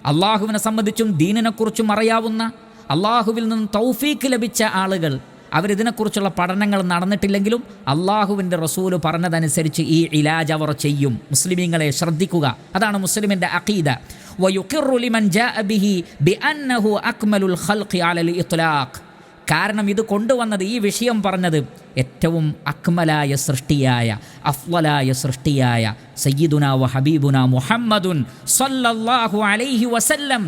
അള്ളാഹുവിനെ സംബന്ധിച്ചും ദീനിനെക്കുറിച്ചും അറിയാവുന്ന, അള്ളാഹുവിൽ നിന്ന് തൗഫീക്ക് ലഭിച്ച ആളുകൾ അവരിതിനെക്കുറിച്ചുള്ള പഠനങ്ങൾ നടന്നിട്ടില്ലെങ്കിലും അള്ളാഹുവിൻ്റെ റസൂല് പറഞ്ഞതനുസരിച്ച് ഈ ഇലാജ് അവർ ചെയ്യും. മുസ്ലിമീങ്ങളെ ശ്രദ്ധിക്കുക, അതാണ് മുസ്ലിമിൻ്റെ അഖീദ. വയുഖിറു ലിമൻ ജാഅ ബിഹി ബിഅന്നഹു അക്മലുൽ ഖൽഖി അലൽ ഇത്ലാഖ്. കാരണം ഇത് കൊണ്ടുവന്നത്, ഈ വിഷയം പറഞ്ഞത് ഏറ്റവും അക്മലായ സൃഷ്ടിയായ, അഫ്ളലായ സൃഷ്ടിയായ സയ്യിദുനാ വ ഹബീബുനാ മുഹമ്മദുൻ സല്ലല്ലാഹു അലൈഹി വസല്ലം,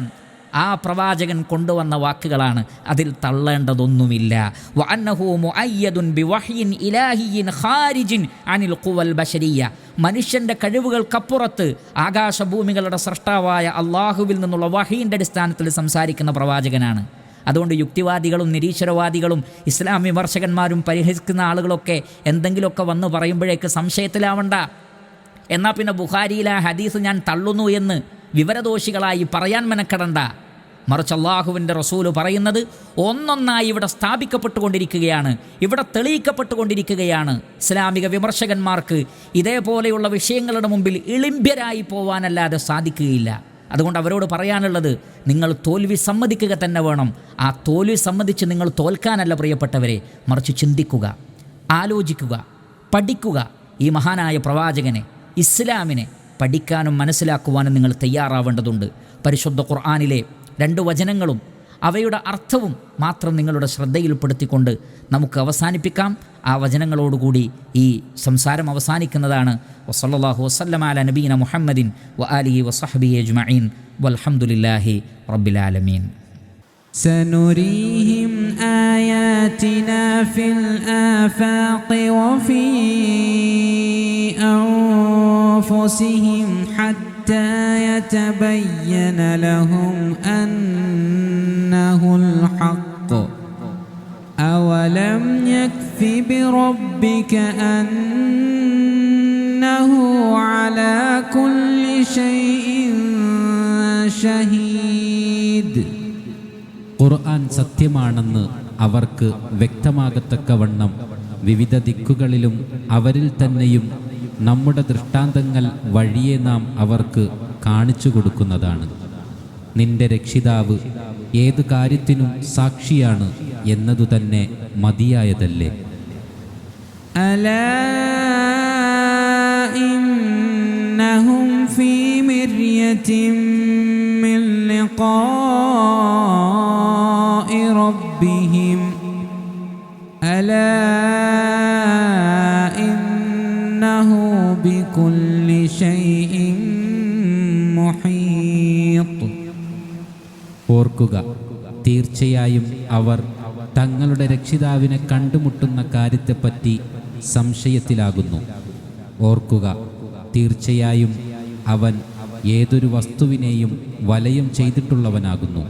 ആ പ്രവാചകൻ കൊണ്ടുവന്ന വാക്കുകളാണ്. അതിൽ തള്ളേണ്ടതൊന്നുമില്ല. വ അന്നഹു മുഅയ്യദുൻ ബിവഹ്യിൻ ഇലാഹിയിൻ ഖാരിജിൻ അനിൽ ഖുവൽ ബശരിയ്യ. മനുഷ്യൻ്റെ കഴിവുകൾക്കപ്പുറത്ത് ആകാശഭൂമികളുടെ സൃഷ്ടാവായ അള്ളാഹുവിൽ നിന്നുള്ള വഹീൻ്റെ അടിസ്ഥാനത്തിൽ സംസാരിക്കുന്ന പ്രവാചകനാണ്. അതുകൊണ്ട് യുക്തിവാദികളും നിരീശ്വരവാദികളും ഇസ്ലാം വിമർശകന്മാരും പരിഹസിക്കുന്ന ആളുകളൊക്കെ എന്തെങ്കിലുമൊക്കെ വന്ന് പറയുമ്പോഴേക്ക് സംശയത്തിലാവണ്ട. എന്നാൽ പിന്നെ ബുഖാരിയിലെ ഹദീസ് ഞാൻ തള്ളുന്നു എന്ന് വിവരദോഷികളായി പറയാൻ മെനക്കെടണ്ട. മറിച്ച് അള്ളാഹുവിൻ്റെ റസൂല് പറയുന്നത് ഒന്നൊന്നായി ഇവിടെ സ്ഥാപിക്കപ്പെട്ടുകൊണ്ടിരിക്കുകയാണ്, ഇവിടെ തെളിയിക്കപ്പെട്ടുകൊണ്ടിരിക്കുകയാണ്. ഇസ്ലാമിക വിമർശകന്മാർക്ക് ഇതേപോലെയുള്ള വിഷയങ്ങളുടെ മുമ്പിൽ ഇളിമ്പ്യരായി പോവാനല്ലാതെ സാധിക്കുകയില്ല. അതുകൊണ്ട് അവരോട് പറയാനുള്ളത്, നിങ്ങൾ തോൽവി സമ്മതിക്കുക തന്നെ വേണം. ആ തോൽവി സമ്മതിച്ച് നിങ്ങൾ തോൽക്കാനല്ല പ്രിയപ്പെട്ടവരെ, മറിച്ച് ചിന്തിക്കുക, ആലോചിക്കുക, പഠിക്കുക. ഈ മഹാനായ പ്രവാചകനെ, ഇസ്ലാമിനെ പഠിക്കാനും മനസ്സിലാക്കുവാനും നിങ്ങൾ തയ്യാറാവേണ്ടതുണ്ട്. പരിശുദ്ധ ഖുർആനിലെ 2 വചനങ്ങളും അവയുടെ അർത്ഥവും മാത്രം നിങ്ങളുടെ ശ്രദ്ധയിൽപ്പെടുത്തിക്കൊണ്ട് നമുക്ക് അവസാനിപ്പിക്കാം. ആ വചനങ്ങളോടുകൂടി ഈ സംസാരം അവസാനിക്കുന്നതാണ്. വസല്ലല്ലാഹു വസല്ലമ അലാ നബീന മുഹമ്മദിൻ വ ആലിഹി വസഹ്ബിഹി അജ്മഈൻ വൽഹംദുലില്ലാഹി റബ്ബിൽ ആലമീൻ. سنريهم آياتنا في الآفاق وفي أنفسهم حتى يتبين لهم أنه الحق أولم يكف بربك أنه على كل شيء شهيد. ഖുർആൻ സത്യമാണെന്ന് അവർക്ക് വ്യക്തമാകത്തക്കവണ്ണം വിവിധ ദിക്കുകളിലും അവരിൽ തന്നെയും നമ്മുടെ ദൃഷ്ടാന്തങ്ങൾ വഴിയെ നാം അവർക്ക് കാണിച്ചു കൊടുക്കുന്നതാണ്. നിന്റെ രക്ഷിതാവ് ഏതു കാര്യത്തിനും സാക്ഷിയാണ് എന്നതുതന്നെ മതിയായതല്ലേ. അലാ ഇന്നഹും ഫീ മിർയത്തിൻ മിൻ ലിഖാഇ റബ്ബിഹിം അലാ ഇന്നഹു ബികുല്ലി ശൈഇൻ മുഹീത്ത്. ഓർക്കുക, തീർച്ചയായും അവർ തങ്ങളുടെ രക്ഷിതാവിനെ കണ്ടുമുട്ടുന്ന കാര്യത്തെപ്പറ്റി സംശയത്തിലാകുന്നു. ഓർക്കുക, തീർച്ചയായും അവൻ ഏതൊരു വസ്തുവിനെയും വലയം ചെയ്തിട്ടുള്ളവനാകുന്നു.